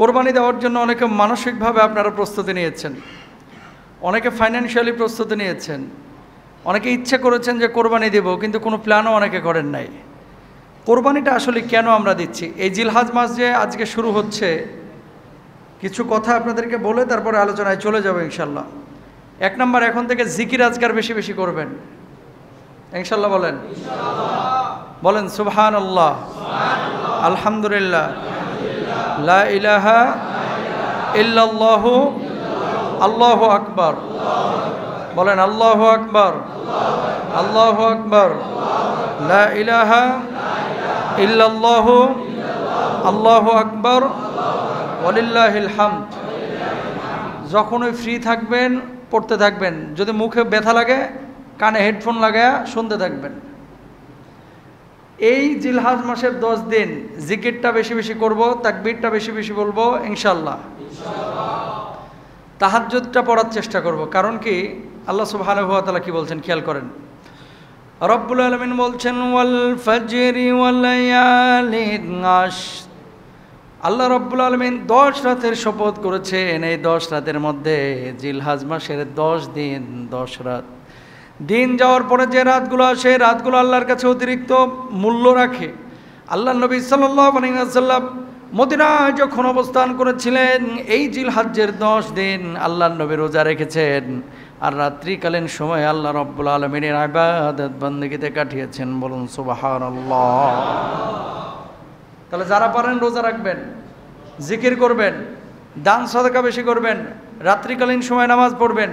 কোরবানি দেওয়ার জন্য অনেকে মানসিকভাবে আপনারা প্রস্তুতি নিয়েছেন, অনেকে ফাইন্যান্সিয়ালি প্রস্তুতি নিয়েছেন, অনেকে ইচ্ছে করেছেন যে কোরবানি দেব, কিন্তু কোনো প্ল্যানও অনেকে করেন নাই। কোরবানিটা আসলে কেন আমরা দিচ্ছি? এই জিলহজ মাস যে আজকে শুরু হচ্ছে, কিছু কথা আপনাদেরকে বলে তারপরে আলোচনায় চলে যাবে ইনশাল্লাহ। এক নম্বর, এখন থেকে জিকির আজকার বেশি বেশি করবেন ইনশাল্লাহ। বলেন বলেন সুবহানাল্লাহ, আলহামদুলিল্লাহ, লা ইলাহা ইল্লাল্লাহু, আল্লাহু আকবার। বলেন আল্লাহু আকবার, আল্লাহু আকবার, লা ইলাহা ইল্লাল্লাহু, আল্লাহু আকবার, ওয়ালিল্লাহিল হামদ। যখনই ফ্রি থাকবেন পড়তে থাকবেন, যদি মুখে ব্যথা লাগে কানে হেডফোন লাগায়া শুনতে থাকবেন। এই জিলহজ মাসের 10 দিন জিকিরটা বেশি বেশি করব, তাকবীরটা বেশি বেশি বলবো ইনশাআল্লাহ। তাহাজ্জুদটা পড়ার চেষ্টা করব, কারণ কি আল্লাহ সুবহানাহু ওয়া তাআলা কি বলছেন খেয়াল করেন। রব্বুল আলামিন বলছেন ওয়াল ফাজরি ওয়াল লায়ালিন আশর। আল্লাহ রব্বুল আলামিন 10 রাতের শপথ করেছেন। এই 10 রাতের মধ্যে জিলহজ মাসের 10 দিন 10 রাত। দিন যাওয়ার পরে যে রাতগুলো আসে, রাতগুলো আল্লাহর কাছে অতিরিক্ত মূল্য রাখে। আল্লাহ নবী সাল্লাল্লাহু আলাইহি ওয়াসাল্লাম মদিনায় যখন অবস্থান করেছিলেন, এই জিলহজ্জের 10 দিন আল্লাহর নবী রোজা রেখেছেন, আর রাত্রিকালীন সময় আল্লাহ রব্বুল আলামিনের ইবাদত বন্দেগীতে কাটিয়েছেন। বলুন সুবহানাল্লাহ। তাহলে যারা পারেন রোজা রাখবেন, জিকির করবেন, দান সাদাকা বেশি করবেন, রাত্রিকালীন সময় নামাজ পড়বেন,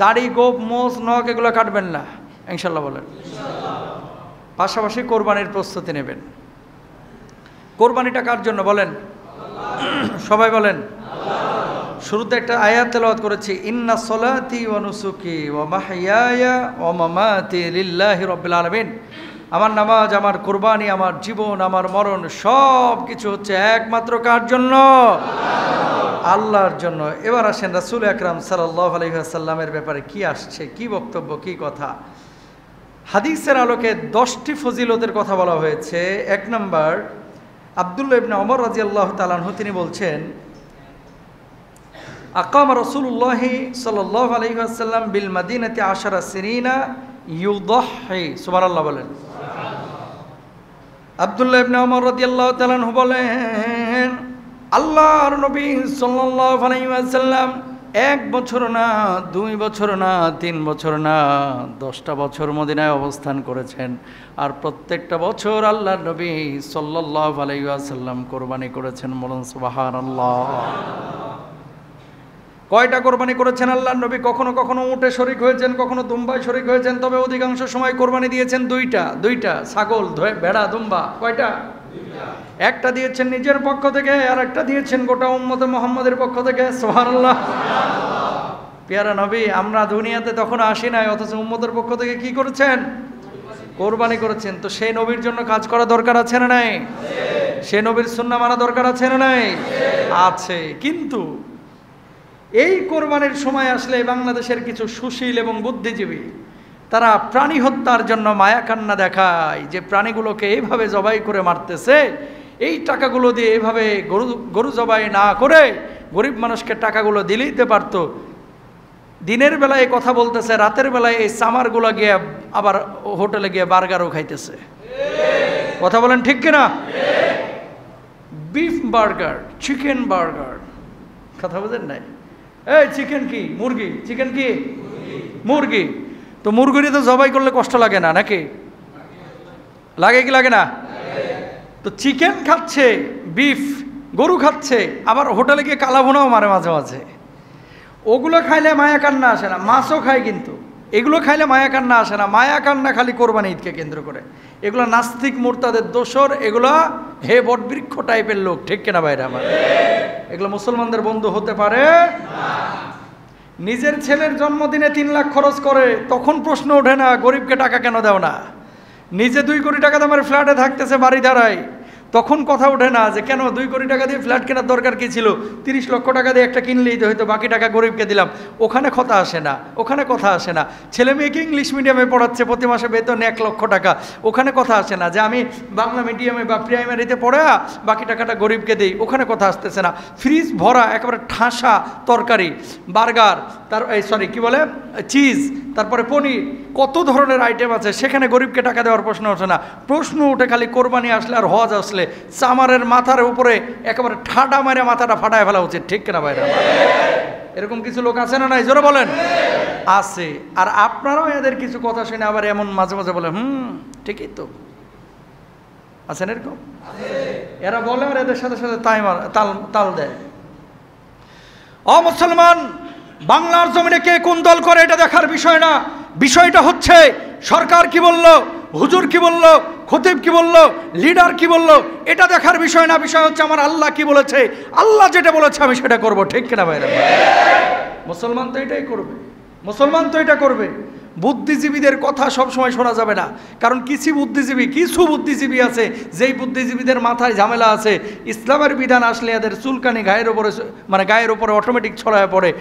দাড়ি গোপ মোষ নখ এগুলো কাটবেন না ইনশাল্লাহ। বলেন পাশাপাশি কোরবানির প্রস্তুতি নেবেন। কোরবানিটা কার জন্য বলেন? সবাই বলেন। শুরুতে একটা আয়াত তেলাওয়াত করেছি, ইন্না সলাতি ওয়া নুসুকি ওয়া মাহইয়ায়া ওয়া মামাতি লিল্লাহি রাব্বিল আলামিন। আমার নামাজ, আমার কোরবানি, আমার জীবন, আমার মরণ সব কিছু হচ্ছে একমাত্র কার জন্য? আল্লাহর জন্য। এবার আসেন রাসূল আকরাম সাল্লাল্লাহু আলাইহি ওয়াসাল্লামের ব্যাপারে কি আসছে, কি বক্তব্য, কি কথা। হাদিসের আলোকে 10টি ফজিলতের কথা বলা হয়েছে। 1 নম্বর, আব্দুল্লাহ ইবনে ওমর রাদিয়াল্লাহু তাআলা আনহু তিনি বলছেন, আকামা রাসূলুল্লাহি সাল্লাল্লাহু আলাইহি ওয়াসাল্লাম বিল মাদিনাতি 10 সিনিনা ইউদাহি। সুবহানাল্লাহ বলেন। আব্দুল্লাহ ইবনে ওমর রাদিয়াল্লাহু তাআলা আনহু বলেন, আল্লাহর নবী সাল্লাল্লাহু আলাইহি ওয়াসাল্লাম 1 বছর না, 2 বছর না, 3 বছর না, 10টা বছর মদিনায় অবস্থান করেছেন। আর প্রত্যেকটা বছর আল্লাহর নবী সাল্লাল্লাহু আলাইহি ওয়াসাল্লাম কোরবানি করেছেন। বলুন সুবহানাল্লাহ। কয়টা কোরবানি করেছেন আল্লাহর নবী? কখনো কখনো উটে শরীক হয়েছেন, কখনো দুম্বায় শরীক হয়েছেন, তবে অধিকাংশ সময় কোরবানি দিয়েছেন দুইটা ছাগল, ভেড়া, দুম্বা। কয়টা? একটা দিয়েছেন নিজের পক্ষ থেকে, আর একটা দিয়েছেন গোটা উম্মতে মুহাম্মাদের পক্ষ থেকে। সুবহানাল্লাহ। পেয়ারা নবী, আমরা দুনিয়াতে তখন আসি নাই, অথচ উম্মতের পক্ষ থেকে কি করেছেন? কোরবানি করেছেন। তো সেই নবীর জন্য কাজ করা দরকার আছে না নাই? সেই নবীর সুন্নাহ মানা দরকার আছে না নাই? আছে। কিন্তু এই কোরবানির সময় আসলে বাংলাদেশের কিছু সুশীল এবং বুদ্ধিজীবী তারা প্রাণী হত্যার জন্য মায়া কান্না দেখায়, যে প্রাণীগুলোকে এইভাবে জবাই করে মারতেছে, এই টাকাগুলো দিয়ে এইভাবে গরু জবাই না করে গরিব মানুষকে টাকাগুলো দিলেই তো পারতো। দিনের বেলায় কথা বলতেছে, রাতের বেলায় এই চামারগুলো গিয়ে আবার হোটেলে গিয়ে বার্গারও খাইতেছে। কথা বলেন ঠিক কিনা? বিফ বার্গার, চিকেন বার্গার, কথা বুঝেন নাই? এই চিকেন কি? মুরগি। চিকেন কি? মুরগি। তো মুরগির তো জবাই করলে কষ্ট লাগে না নাকি? লাগে কি লাগে না? তো চিকেন খাচ্ছে, বিফ গরু খাচ্ছে, আবার হোটেলে গিয়ে কালাভুনাও মারে মাঝে মাঝে। ওগুলো খাইলে মায়া কান্না আসে না। মাছও খায়, কিন্তু এগুলো খাইলে মায়া কান্না আসে না। মায়া কান্না খালি কোরবানি ঈদকে কেন্দ্র করে। এগুলো নাস্তিক মুরতাদের দোসর, এগুলো হে বটবৃক্ষ টাইপের লোক। ঠিক কিনা বাইরে আমার? এগুলো মুসলমানদের বন্ধু হতে পারে না। নিজের ছেলের জন্মদিনে 3 লাখ খরচ করে, তখন প্রশ্ন ওঠে না গরিবকে টাকা কেন দেও না? নিজে 2 কোটি টাকা দামের ফ্ল্যাটে থাকতেছে বাড়ি দাঁড়ায়, তখন কথা ওঠে না যে কেন 2 কোটি টাকা দিয়ে ফ্ল্যাট কেনার দরকার কী ছিল, 30 লক্ষ টাকা দিয়ে একটা কিনলেই তো হয়তো, বাকি টাকা গরিবকে দিলাম। ওখানে কথা আসে না, ওখানে কথা আসে না। ছেলে মেয়েকে ইংলিশ মিডিয়ামে পড়াচ্ছে, প্রতি মাসে বেতন 1 লক্ষ টাকা, ওখানে কথা আসে না যে আমি বাংলা মিডিয়ামে বা প্রাইমারিতে পড়া বাকি টাকাটা গরিবকে দিই, ওখানে কথা আসতেছে না। ফ্রিজ ভরা একেবারে ঠাসা তরকারি, বার্গার, কি বলে চিজ, তারপরে পনির, কত ধরনের আইটেম আছে, সেখানে গরিবকে টাকা দেওয়ার প্রশ্ন ওঠে না। প্রশ্ন উঠে খালি কোরবানি আসলে আর হজ আসলে চামারের মাথার উপরে একেবারে ঠাডা মারে মাথাটা ফাটায় ফেলা উচিত, ঠিক কিনা ভাইরা? এরকম কিছু লোক আছে না নাই, জোরে বলেন? আছে। আর আপনারাও এদের কিছু কথা শুনে আবার এমন মাঝে মাঝে বলে ঠিকই তো, আছেন এরকম? এরা বলে আর এদের সাথে সাথে তাল দেয়। ও মুসলমান, বাংলার জমিনে কে কোন দল করে এটা দেখার বিষয় না। বিষয়টা হচ্ছে সরকার কি বলল, হুজুর কি বলল, খতিব কি বলল, লিডার কি বলল, এটা দেখার বিষয় না। বিষয় হচ্ছে আমার আল্লাহ কি বলেছে, আল্লাহ যেটা বলেছে আমি সেটা করব, ঠিক কিনা ভাইরা? মুসলমান তো এটাই করবে, মুসলমান তো এটা করবে। বুদ্ধিজীবীদের কথা সবসময় শোনা যাবে না, কারণ কিছু বুদ্ধিজীবী আছে যেই বুদ্ধিজীবীদের মাথায় ঝামেলা আছে। ইসলামের বিধান আসলে এদের চুলকানি গায়ের উপরে অটোমেটিক ছড়ায় পড়ে,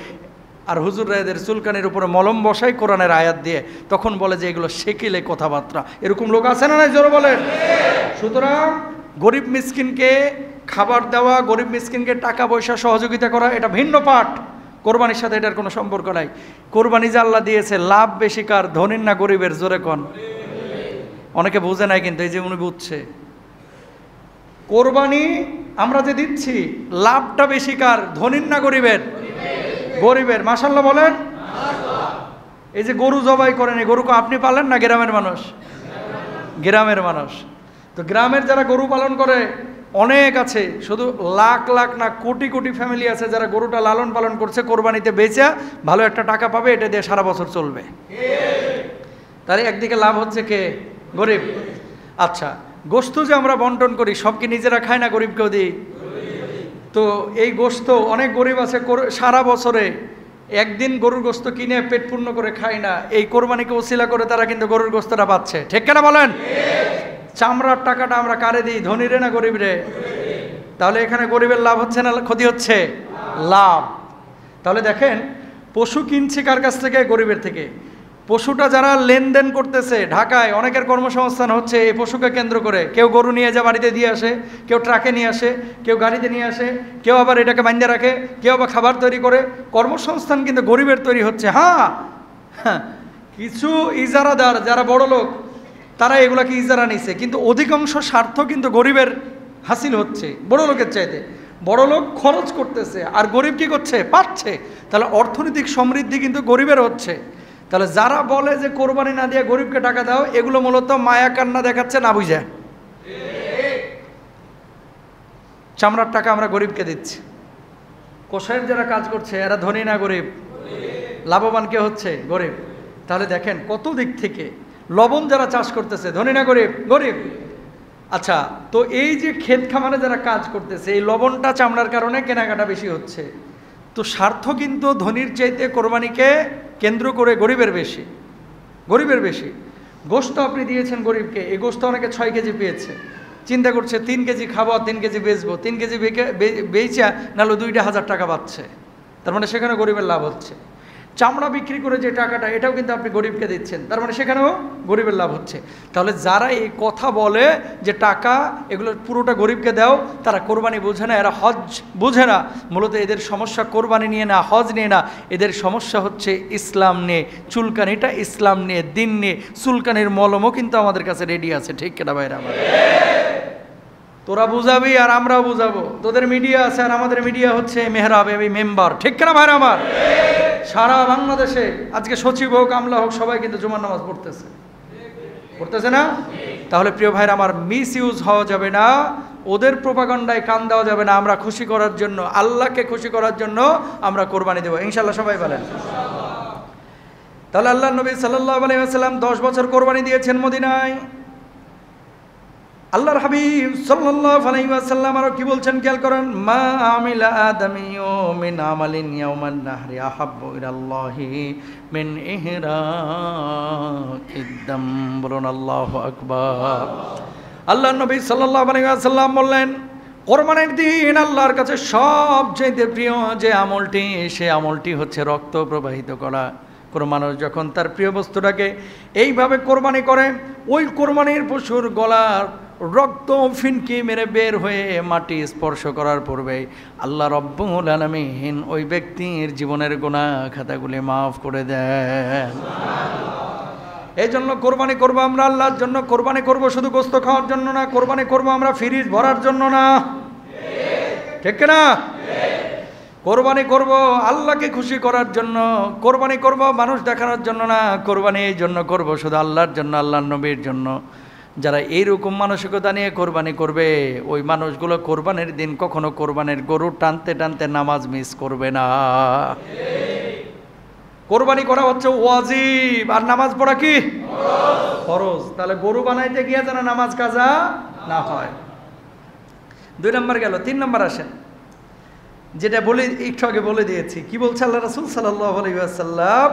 আর হুজুররা এদের চুলকানির উপরে মলম বসাই কোরআনের আয়াত দিয়ে, তখন বলে যে এগুলো শেকিলে কথাবার্তা। এরকম লোক আছে না নাই, জোরে বলেন? সুতরাং গরিব মিসকিনকে খাবার দেওয়া, গরিব মিসকিনকে টাকা পয়সা সহযোগিতা করা, এটা ভিন্ন পাঠ। কোরবানির সাথে এটার কোনো সম্পর্ক নাই। কোরবানি যে আল্লাহ দিয়েছে, লাভ বেশি কার, ধনীর না গরিবের? জোরে কোন? অনেকে বুঝে নাই, কিন্তু এই যে উনি বুঝছে। কোরবানি আমরা যে দিচ্ছি, লাভটা বেশি কার, ধনীর না গরিবের? গরিবের। মাশাআল্লাহ বলেন। এই যে গরু জবাই করেন, এই গরুকে আপনি পালেন না গ্রামের মানুষ? গ্রামের মানুষ। তো গ্রামের যারা গরু পালন করে অনেক আছে, শুধু লাখ লাখ না কোটি কোটি ফ্যামিলি আছে যারা গরুটা লালন পালন করছে, কোরবানিতে বেচে ভালো একটা টাকা পাবে, এটা দিয়ে সারা বছর চলবে। তাহলে একদিকে লাভ হচ্ছে কে? গরিব। আচ্ছা, গোশত যে আমরা বন্টন করি, সব কি নিজেরা খায় না গরিবকেও দিই? তো এই গোশত অনেক গরিব আছে সারা বছরে একদিন গরুর গোশত কিনে পেট পূর্ণ করে খায় না, এই কোরবানিকে ওসিলা করে তারা কিন্তু গরুর গোশতটা পাচ্ছে, ঠিক কেনা বলেন? চামড়ার টাকাটা আমরা কারে দিই, ধনীরে না গরিবরে? তাহলে এখানে গরিবের লাভ হচ্ছে না ক্ষতি হচ্ছে? লাভ। তাহলে দেখেন, পশু কিনছি কার কাছ থেকে? গরিবের থেকে। পশুটা যারা লেনদেন করতেছে, ঢাকায় অনেকের কর্মসংস্থান হচ্ছে এই পশুকে কেন্দ্র করে। কেউ গরু নিয়ে যা বাড়িতে দিয়ে আসে, কেউ ট্রাকে নিয়ে আসে, কেউ গাড়িতে নিয়ে আসে, কেউ আবার এটাকে বাঁধে রাখে, কেউ আবার খাবার তৈরি করে। কর্মসংস্থান কিন্তু গরিবের তৈরি হচ্ছে। হ্যাঁ, কিছু ইজারাদার যারা বড় লোক, তারা এগুলাকে ইজারা নিছে, কিন্তু অধিকাংশ স্বার্থ কিন্তু গরিবের হাসিল হচ্ছে বড় লোকের চাইতে। বড় লোক খরচ করতেছে আর গরিব কি করছে? পাচ্ছে। তাহলে অর্থনৈতিক সমৃদ্ধি কিন্তু গরিবের হচ্ছে। তাহলে যারা বলে যে কোরবানি না দিয়ে গরিবকে টাকা দাও, এগুলো মূলত মায়া কান্না দেখাচ্ছে, না বুঝে। চামড়ার টাকা আমরা গরিবকে দিচ্ছি। কষায়ের যারা কাজ করছে এরা ধনী না গরিব? লাভবান কে হচ্ছে? গরিব। তাহলে দেখেন কত দিক থেকে। লবণ যারা চাষ করতেছে, ধনী না গরিব? গরিব। আচ্ছা, তো এই যে ক্ষেত খামারে যারা কাজ করতেছে, এই লবণটা চামড়ার কারণে কেনাকাটা বেশি হচ্ছে। তো স্বার্থ কিন্তু ধনীর চাইতে কোরবানিকে কেন্দ্র করে গরিবের বেশি, গরিবের বেশি। গোশত আপনি দিয়েছেন গরিবকে, এই গোশত অনেকে 6 কেজি পেয়েছে, চিন্তা করছে 3 কেজি খাবো, 3 কেজি বেচবো, 3 কেজি বেচা নাহলে 2,000 টাকা পাচ্ছে, তার মানে সেখানে গরিবের লাভ হচ্ছে। চামড়া বিক্রি করে যে টাকাটা, এটাও কিন্তু আপনি গরিবকে দিচ্ছেন, তার মানে সেখানেও গরিবের লাভ হচ্ছে। তাহলে যারা এই কথা বলে যে টাকা এগুলো পুরোটা গরিবকে দাও, তারা কোরবানি বোঝে না, এরা হজ বোঝে না। মূলত এদের সমস্যা কোরবানি নিয়ে না, হজ নিয়ে না, এদের সমস্যা হচ্ছে ইসলাম নিয়ে। চুলকানিটা ইসলাম নিয়ে, দিন নিয়ে। চুলকানির মলমও কিন্তু আমাদের কাছে রেডি আছে, ঠিক কিনা ভাইরা আমার? তোরা বুঝাবি আর আমরাও বুঝাবো। তোদের মিডিয়া আছে আর আমাদের মিডিয়া হচ্ছে মেহরাব, এই মেম্বার, ঠিক কিনা ভাইরা আমার? সারা বাংলাদেশে আজকে সচিব হোক, আমলা হোক, সবাই কিন্তু জুমার নামাজ পড়তেছে না? তাহলে প্রিয় ভাইরা আমার, মিস ইউজ হওয়া যাবে না, ওদের প্রোপাগান্ডায় কান দেওয়া যাবে না। আমরা খুশি করার জন্য, আল্লাহকে খুশি করার জন্য আমরা কোরবানি দেবো ইনশাল্লাহ, সবাই বলেন। তাহলে আল্লাহ নবী সাল্লাল্লাহু আলাইহি ওয়াসাল্লাম 10 বছর কোরবানি দিয়েছেন মদিনায়। আল্লাহর হাবিব সাল্লাল্লাহু আলাইহি ওয়াসাল্লাম আরো কি বলছেন খেয়াল করেন, মা আমিলা আদামিয়ু মিন আমালিন ইয়াওমান নাহরি আহাব্বু ইলাল্লাহি মিন ইহরাকিদ দাম। বলুন আল্লাহু আকবার। আল্লাহ নবী সাল্লাল্লাহু আলাইহি ওয়াসাল্লাম বললেন, কোরবানির দিন আল্লাহর কাছে সবচেয়ে প্রিয় যে আমলটি, সে আমলটি হচ্ছে রক্ত প্রবাহিত করা। কোনো মানুষ যখন তার প্রিয় বস্তুটাকে এইভাবে কোরবানি করে, ওই কোরবানির পশুর গলার রক্ত ফিনকি মেরে বের হয়ে মাটি স্পর্শ করার পূর্বে আল্লাহ রব্বুল আলামিন ওই ব্যক্তির জীবনের গুনাহ খাতাগুলি মাফ করে দেন। এই জন্য কোরবানি করবো আমরা আল্লাহর জন্য, কোরবানি করব শুধু গোস্ত খাওয়ার জন্য না, কোরবানি করব আমরা ফ্রিজ ভরার জন্য না, ঠিক না? কোরবানি করব আল্লাহকে খুশি করার জন্য, কোরবানি করব মানুষ দেখানোর জন্য না, কোরবানি এই জন্য করব শুধু আল্লাহর জন্য, আল্লাহর নবীর জন্য। যারা এইরকম মানসিকতা নিয়ে কোরবানি করবে, ওই মানুষগুলো কোরবানির দিন কখনো কোরবানির গরু টানতে টানতে নামাজ মিস করবে না। কোরবানি করা হচ্ছে ওয়াজিব, আর নামাজ পড়া কি ফরজ। তাহলে গরু বানাইতে গিয়ে যেন নামাজ কাজা না হয়। 2 নম্বর গেল, 3 নম্বর আসেন, যেটা বলে একটু আগে বলে দিয়েছি। কি বলছে আল্লাহ রাসূল সাল্লাল্লাহু আলাইহি ওয়াসাল্লাম,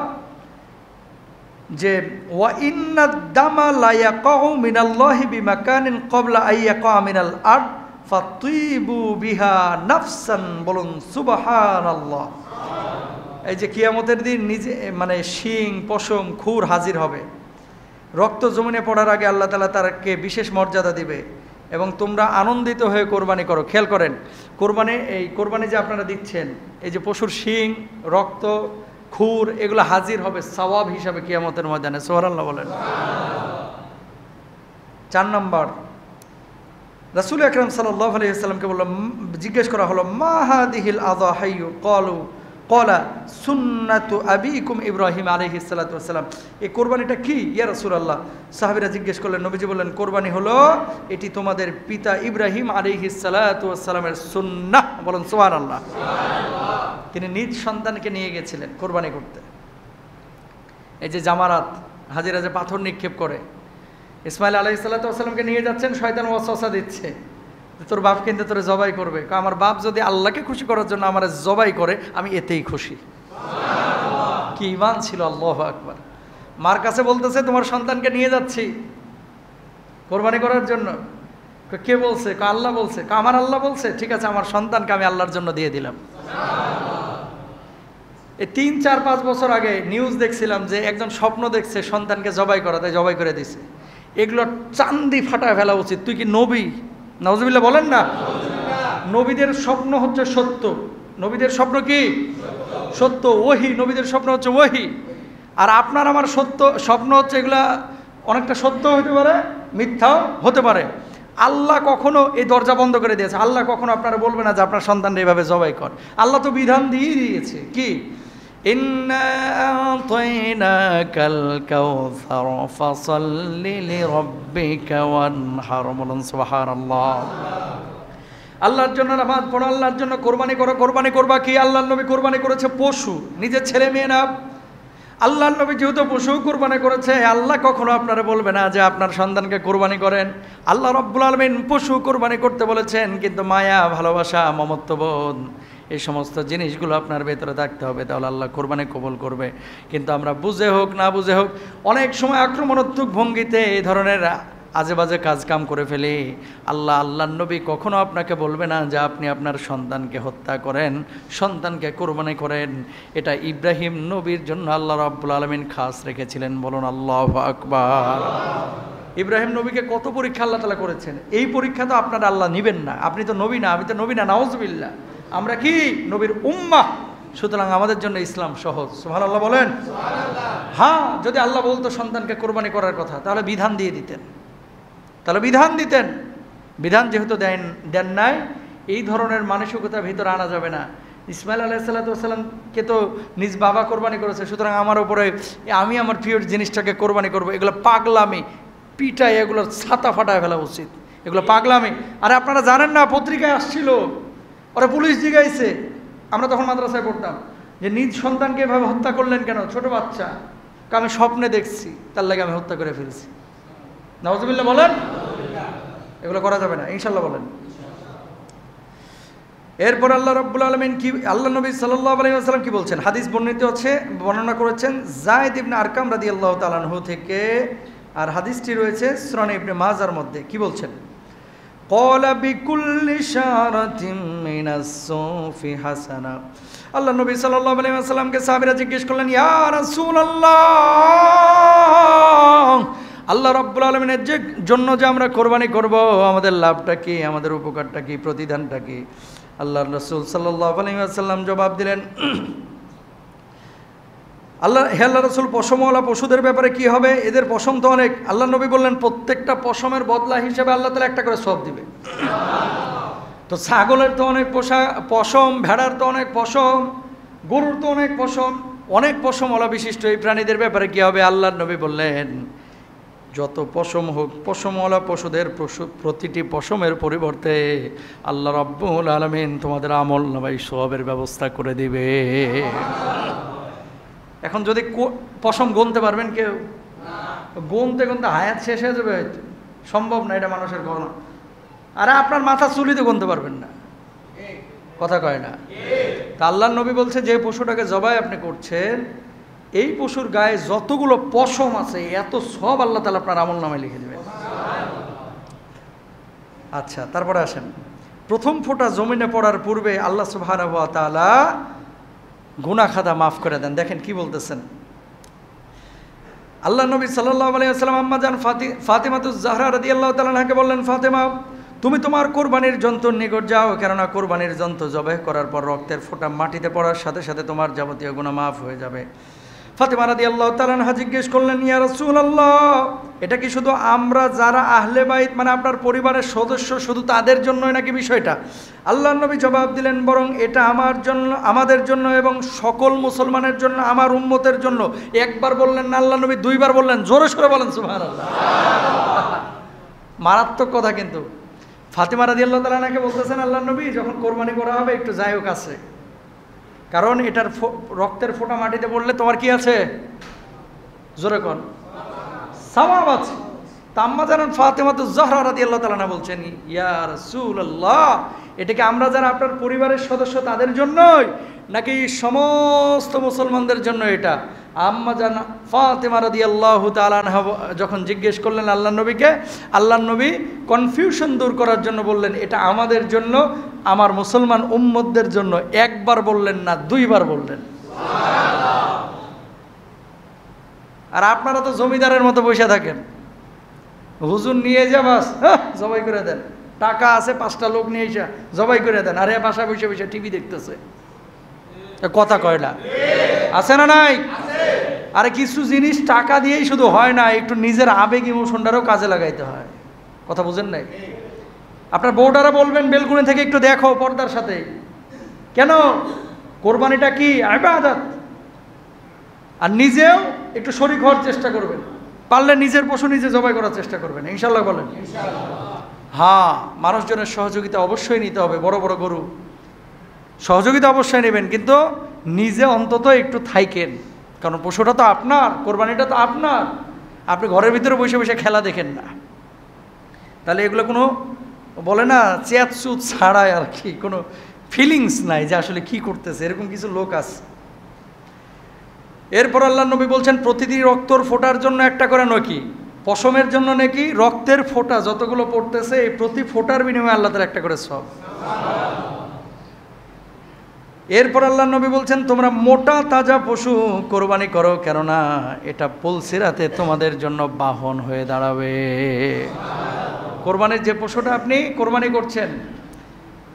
যে ওয়া ইন্নাদ দামা লা ইয়াকাউ মিনাল্লাহি বিমাকানিন ক্বাবলা আন ইয়াকা মিনাল আরদ ফাতিবু বিহা নাফসান, বলুন সুবহানাল্লাহ। এই যে কিয়ামতের দিন নিজে মানে শিং পশম খুর হাজির হবে, রক্ত জমিনে পড়ার আগে আল্লাহ তাআলা তারকে বিশেষ মর্যাদা দিবে, এবং তোমরা আনন্দিত হয়ে কোরবানি করো। খেয়াল করেন, কোরবানি যে আপনারা দিচ্ছেন, এই যে পশুর শিং রক্ত খুর এগুলো হাজির হবে সওয়াব হিসাবে কিয়ামতের ময়দানে। সুবহানাল্লাহ বলেন। 4 নম্বর, রাসূল আকরাম সাল্লাল্লাহু আলাইহি ওয়াসাল্লামকে জিজ্ঞেস করা হলো, মা হাদিহিল আযাহাইয়ু ক্বালা সুন্নাতু আবিকুম ইব্রাহিম আলাইহিস সালাতু ওয়াস সালাম। এই কোরবানিটা কি ইয়া রাসূলুল্লাহ? সাহাবীরা জিজ্ঞেস করলেন, নবীজি বললেন, কোরবানি হলো এটি তোমাদের পিতা ইব্রাহিম আলাইহিস সালাতু ওয়াস সালামের সুন্নাহ। বলুন সুবহানাল্লাহ। তিনি নিজ সন্তানকে নিয়ে গেছিলেন কোরবানি করতে। এই যে জামারাত, হাজিরা যে পাথর নিক্ষেপ করে, ইসমাইল আলাইহিস সালাতু ওয়াস সালামকে নিয়ে যাচ্ছেন, শয়তান ওয়াসওয়াসা দিচ্ছে, তোর বাপ কিন্তু তোরে জবাই করবে। আমার বাপ যদি আল্লাহকে খুশি করার জন্য আমার জবাই করে, আমি এতেই খুশি। কি ঈমান ছিল, আল্লাহু আকবার। মার কাছে বলতেছে, তোমার সন্তানকে নিয়ে যাচ্ছি কোরবানি করার জন্য। কে বলছে? আল্লাহ বলছে। আমার আল্লাহ বলছে, ঠিক আছে, আমার সন্তানকে আমি আল্লাহর জন্য দিয়ে দিলাম। এই 3, 4, 5 বছর আগে নিউজ দেখছিলাম যে একজন স্বপ্ন দেখছে সন্তানকে জবাই করা, তাই জবাই করে দিছে। এগুলো চান্দি ফাটায় ফেলা উচিত। তুই কি নবী? নাউজুবিল্লাহ বলেন না। নবীদের স্বপ্ন হচ্ছে সত্য। নবীদের স্বপ্ন কি সত্য, ওহী। নবীদের স্বপ্ন হচ্ছে ওহী। আর আপনার আমার স্বপ্ন হচ্ছে এগুলা অনেকটা সত্য হতে পারে, মিথ্যাও হতে পারে। আল্লাহ কখনো এই দরজা বন্ধ করে দিয়েছে। আল্লাহ কখনো আপনারা বলবে না যে আপনার সন্তানরা এইভাবে জবাই কর। আল্লাহ তো বিধান দিয়ে দিয়েছে, কি ইন্না আতাইনাকাল কাউসার ফাসাল্লি লিরাব্বিকা ওয়ানহার। বলুন সুবহানাল্লাহ। আল্লাহর জন্য নামাজ পড়ো, আল্লাহর জন্য কোরবানি করো। কোরবানি করবা কি? আল্লাহর নবী কোরবানি করেছে পশু, নিজের ছেলে মেয়ে না। আল্লাহর নবী যেহেতু পশু কোরবানি করেছে, আল্লাহ কখনো আপনারা বলবে না যে আপনার সন্তানকে কোরবানি করেন। আল্লাহ রাব্বুল আলামিন পশু কোরবানি করতে বলেছেন, কিন্তু মায়া, ভালোবাসা, মমত্ববোধ, এই সমস্ত জিনিসগুলো আপনার ভেতরে থাকতে হবে, তাহলে আল্লাহ কোরবানি কবুল করবে। কিন্তু আমরা বুঝে হোক না বুঝে হোক অনেক সময় আক্রমণাত্মক ভঙ্গিতে এই ধরনের আজে বাজে কাজ কাম করে ফেলি। আল্লাহর নবী কখনো আপনাকে বলবে না যে আপনি আপনার সন্তানকে হত্যা করেন, সন্তানকে কোরবানি করেন। এটা ইব্রাহিম নবীর জন্য আল্লাহ রাব্বুল আলামিন খাস রেখেছিলেন। বলুন আল্লাহু আকবার। ইব্রাহিম নবীকে কত পরীক্ষা আল্লাহ তাআলা করেছেন। এই পরীক্ষা তো আপনার আল্লাহ নেবেন না। আপনি তো নবী না, আমি তো নবী না, নাউজুবিল্লাহ। আমরা কি নবীর উম্মাহ, সুতরাং আমাদের জন্য ইসলাম সহজ। সুবহানাল্লাহ বলেন। হ্যাঁ, যদি আল্লাহ বলতো সন্তানকে কোরবানি করার কথা, তাহলে বিধান দিয়ে দিতেন, বিধান যেহেতু দেন নাই, এই ধরনের মানসিকতা ভিতরে আনা যাবে না। ইসমাইল আলাইহিস সালাতু ওয়াস সালামকে তো নিজ বাবা কোরবানি করেছে, সুতরাং আমার উপরে আমি আমার প্রিয় জিনিসটাকে কোরবানি করবো, এগুলো পাগলামি। পিটায় এগুলোর ছাতা ফাটায় ফেলা উচিত, এগুলো পাগলামি। আরে আপনারা জানেন না, পত্রিকায় আসছিল, ওরা পুলিশ জিগাইছে, আমরা তখন মাদ্রাসায় পড়তাম, যে নিজ সন্তানকে এভাবে হত্যা করলেন কেন? ছোট বাচ্চা। আমি স্বপ্নে দেখছি, তার লাগে আমি হত্যা করে ফেলছি। নাউজুবিল্লাহ বলেন। এগুলো করা যাবে না, ইনশাল্লাহ বলেন। এরপর আল্লাহ রাব্বুল আলামিন কি, আল্লাহ নবী সাল্লাল্লাহু আলাইহি ওয়াসাল্লাম কি বলছেন? হাদিস বর্ণনা করেছেন যায়েদ ইবনে আরকাম রাদিয়াল্লাহু তাআলা আনহু থেকে, আর হাদিসটি রয়েছে সুনান ইবনে মাজার মধ্যে। কি বলছেন? ক্বালা বিকুল্লি শারাতিন মিনাস সুফি হাসানা। আল্লাহ নবী সাল্লাল্লাহু আলাইহি ওয়াসাল্লামকে সাহাবীরা জিজ্ঞেস করলেন, ইয়া রাসূলুল্লাহ, আল্লাহ রাব্বুল আলামিনের জন্য যে আমরা কোরবানি করব, আমাদের লাভটা কি, আমাদের উপকারটা কি, প্রতিদানটা কি? আল্লাহর রাসূল সাল্লাল্লাহু আলাইহি ওয়াসাল্লাম জবাব দিলেন, হে আল্লাহ রাসূল, পশমওয়ালা পশুদের ব্যাপারে কি হবে? এদের পশম তো অনেক। আল্লাহ নবী বললেন, প্রত্যেকটা পশমের বদলা হিসেবে আল্লাহ তাআলা একটা করে সওয়াব দিবে। তো ছাগলের তো অনেক পশম, ভেড়ার তো অনেক পশম, গরুর তো অনেক পশম, অনেক পশমওয়ালা বিশিষ্ট এই প্রাণীদের ব্যাপারে কি হবে? আল্লাহর নবী বললেন, যত পশম হোক, পশমওয়ালা পশুদের প্রতিটি পশমের পরিবর্তে আল্লাহ রাব্বুল আলামিন তোমাদের আমল নামায় সওয়াবের ব্যবস্থা করে দিবে। এখন যদি পশম গুনতে পারবেন কেউ? গুনতে গুনতে হায়াত শেষ হয়ে যাবে, সম্ভব না, এটা মানুষের গণনা। আরে আপনার মাথা চুলি তো গুনতে পারবেন না, কথা কয় না। তা আল্লাহর নবী বলছে, যে পশুটাকে জবাই আপনি করছেন, এই পশুর গায়ে যতগুলো পশম আছে এত সব আল্লাহ তাআলা আপনার আমল নামায় লিখে দেবেন। আচ্ছা, তারপরে আসেন, প্রথম ফোঁটা জমিনে পড়ার পূর্বে আল্লাহ সুবহানাহু ওয়া তাআলা গুনাহ খাতা মাফ করে দেন। দেখেন কি বলতেছেন। আল্লাহ নবী সাল্লাল্লাহু আলাইহি ওয়াসাল্লাম আম্মা জান ফাতিমাতুজ জাহরা রাদিয়াল্লাহু তাআলা আনহাকে বললেন, ফাতেমা, তুমি তোমার কোরবানির জন্তুর নিকট যাও, কেননা কোরবানির জন্তু জবাই করার পর রক্তের ফোঁটা মাটিতে পড়ার সাথে সাথে তোমার যাবতীয় গুনাহ মাফ হয়ে যাবে। ফাতেমা রাদিয়াল্লাহু তাআলা আনহা জিজ্ঞেস করলেন, ইয়া রাসূলুল্লাহ, এটা কি শুধু আমরা যারা আহলে বাইত, মানে আপনার পরিবারের সদস্য, শুধু তাদের জন্যই নাকি বিষয়টা? আল্লাহর নবী জবাব দিলেন, বরং এটা আমার জন্য, আমাদের জন্য এবং সকল মুসলমানের জন্য, আমার উম্মতের জন্য। একবার বললেন না আল্লাহ নবী, দুইবার বললেন। জোরে সোরে বলেন সুবহানাল্লাহ। মারাত্মক কথা। কিন্তু ফাতেমা রাদিয়াল্লাহু তাআলা আনহাকে বলতেছেন, আল্লাহর নবী, যখন কোরবানি করা হবে একটু যাইও কাছে, কারণ এটার রক্তের ফোঁটা মাটিতে পড়লে তোমার কি আছে? জোরে কোন সওয়াব আছে। আম্মা জান ফাতেমাতুজ জাহরা রাদিয়াল্লাহু তাআলা আনহা বলছেন, ইয়া রাসূলুল্লাহ, এটা কি আমরা যারা আপনার পরিবারের সদস্য তাদের জন্যই, নাকি সমস্ত মুসলমানদের জন্য এটা? আম্মা জান ফাতেমা রাদিয়াল্লাহু তাআলা আনহা যখন জিজ্ঞেস করলেন আল্লাহর নবীকে, আল্লাহর নবী কনফিউশন দূর করার জন্য বললেন, এটা আমাদের জন্য, আমার মুসলমান উম্মতদের জন্য। একবার বললেন না, দুইবার বললেন। আর আপনারা তো জমিদারের মতো বসে থাকেন, হুজুর নিয়ে যা বাস জবাই করে দেন, টাকা আছে 5টা লোক নিয়ে এসে জবাই করে দেন, আরে বাসা বসে বসে টিভি দেখতেছে। কথা কয় না? আছে না নাই? আরে কিছু জিনিস টাকা দিয়েই শুধু হয় না, একটু নিজের আবেগ ইমোশনটারও কাজে লাগাইতে হয়। কথা বুঝেন নাই? আপনার বউটারা বলবেন বেলকুনি থেকে একটু দেখো পর্দার সাথে। কেন? কোরবানিটা কি ইবাদত। আর নিজেও একটু শরীক হওয়ার চেষ্টা করবেন, পারলে নিজের পশু নিজে জবাই করার চেষ্টা করবেন, ইনশাল্লাহ বলেন। হ্যাঁ, মানুষজনের সহযোগিতা অবশ্যই নিতে হবে। বড় বড় গরু সহযোগিতা অবশ্যই নেবেন, কিন্তু নিজে অন্তত একটু থাইকেন, কারণ পশুটা তো আপনার, কোরবানিটা তো আপনার। আপনি ঘরের ভিতরে বসে বসে খেলা দেখেন না, তাহলে এগুলো কোনো বলে না চেয়াত চুত ছাড়ায় আর কি, কোনো ফিলিংস নাই যে আসলে কি করতেছে, এরকম কিছু লোক আছে। এরপর আল্লাহ নবী বলছেন, প্রতিটি রক্তর ফোঁটার জন্য একটা করে নেকি, পশমের জন্য নাকি রক্তের ফোঁটা যতগুলো পড়তেছে এই প্রতি ফোঁটার বিনিময়ে আল্লাহ তাআলা একটা করে সওয়াব। এরপর আল্লাহ নবী বলছেন, তোমরা মোটা তাজা পশু কোরবানি করো, কেননা এটা পুলসিরাতে তোমাদের জন্য বাহন হয়ে দাঁড়াবে। কোরবানির যে পশুটা আপনি কোরবানি করছেন,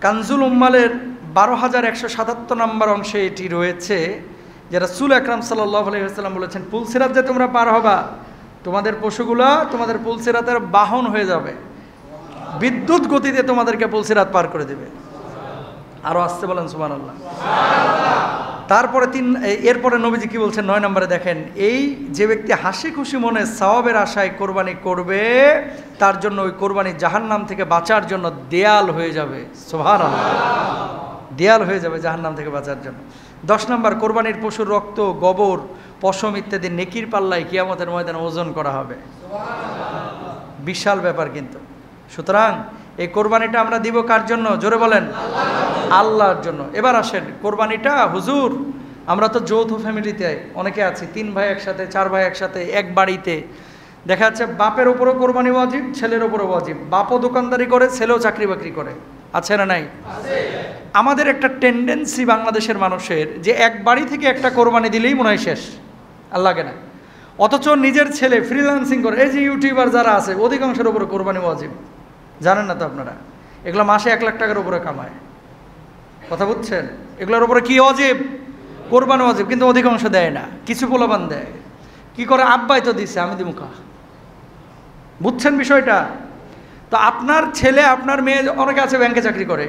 কানজুল উম্মালের 12,177 নম্বর অংশে এটি রয়েছে, যে রাসূল আকরাম সাল্লাল্লাহু আলাইহি ওয়াসাল্লাম বলেছেন, পুলসিরাত যে তোমরা পার হবা, তোমাদের পশুগুলো তোমাদের পুলসিরাতের বাহন হয়ে যাবে, বিদ্যুৎ গতিতে তোমাদেরকে পুলসিরাত পার করে দেবে। আরো আসতে বলেন সুবহানাল্লাহ। তারপরে এরপরে নবীজি কি বলছেন 9 নম্বরে দেখেন, এই যে ব্যক্তি হাসি খুশি মনে সওয়াবের আশায় কোরবানি করবে, তার জন্য ওই কোরবানি জাহান্নাম থেকে বাঁচার জন্য দেয়াল হয়ে যাবে। সুবহানাল্লাহ, দেয়াল হয়ে যাবে জাহান্নাম থেকে বাঁচার জন্য। 10 নম্বর, কোরবানির পশুর রক্ত, গোবর, পশম ইত্যাদি নেকির পাল্লায় কিয়ামতের ময়দানে ওজন করা হবে। বিশাল ব্যাপার কিন্তু। সুতরাং এই কোরবানিটা আমরা দিব কার জন্য? জোরে বলেন, আল্লাহর জন্য। এবার আসেন, কোরবানিটা হুজুর আমরা তো যৌথ ফ্যামিলিতে অনেকে আছি, 3 ভাই একসাথে, 4 ভাই একসাথে, এক বাড়িতে, দেখা যাচ্ছে বাপের উপরও কোরবানি ওয়াজিব, ছেলের উপরও ওয়াজিব। বাপও দোকানদারি করে, ছেলেও চাকরি বাকরি করে, আছে না নাই? আমাদের একটা টেন্ডেন্সি বাংলাদেশের মানুষের যে এক বাড়ি থেকে একটা কোরবানি দিলেই মনে হয় শেষ, আর লাগে না। অথচ নিজের ছেলে ফ্রিল্যান্সিং করে, এই যে ইউটিউবার যারা আছে অধিকাংশের উপরে কোরবানি ওয়াজিব, জানেন না তো আপনারা? এগুলো মাসে 1 লাখ টাকার উপরে কামায়, কথা বুঝছেন? এগুলোর উপরে কি ওয়াজিব? কোরবানি ওয়াজিব, কিন্তু অধিকাংশ দেয় না, কিছু পোলাপান দেয়। কি করে? আব্বাই তো দিছে, আমি দিমুখা। বুঝছেন বিষয়টা? তো আপনার ছেলে, আপনার মেয়ে অনেকে আছে ব্যাংকে চাকরি করে,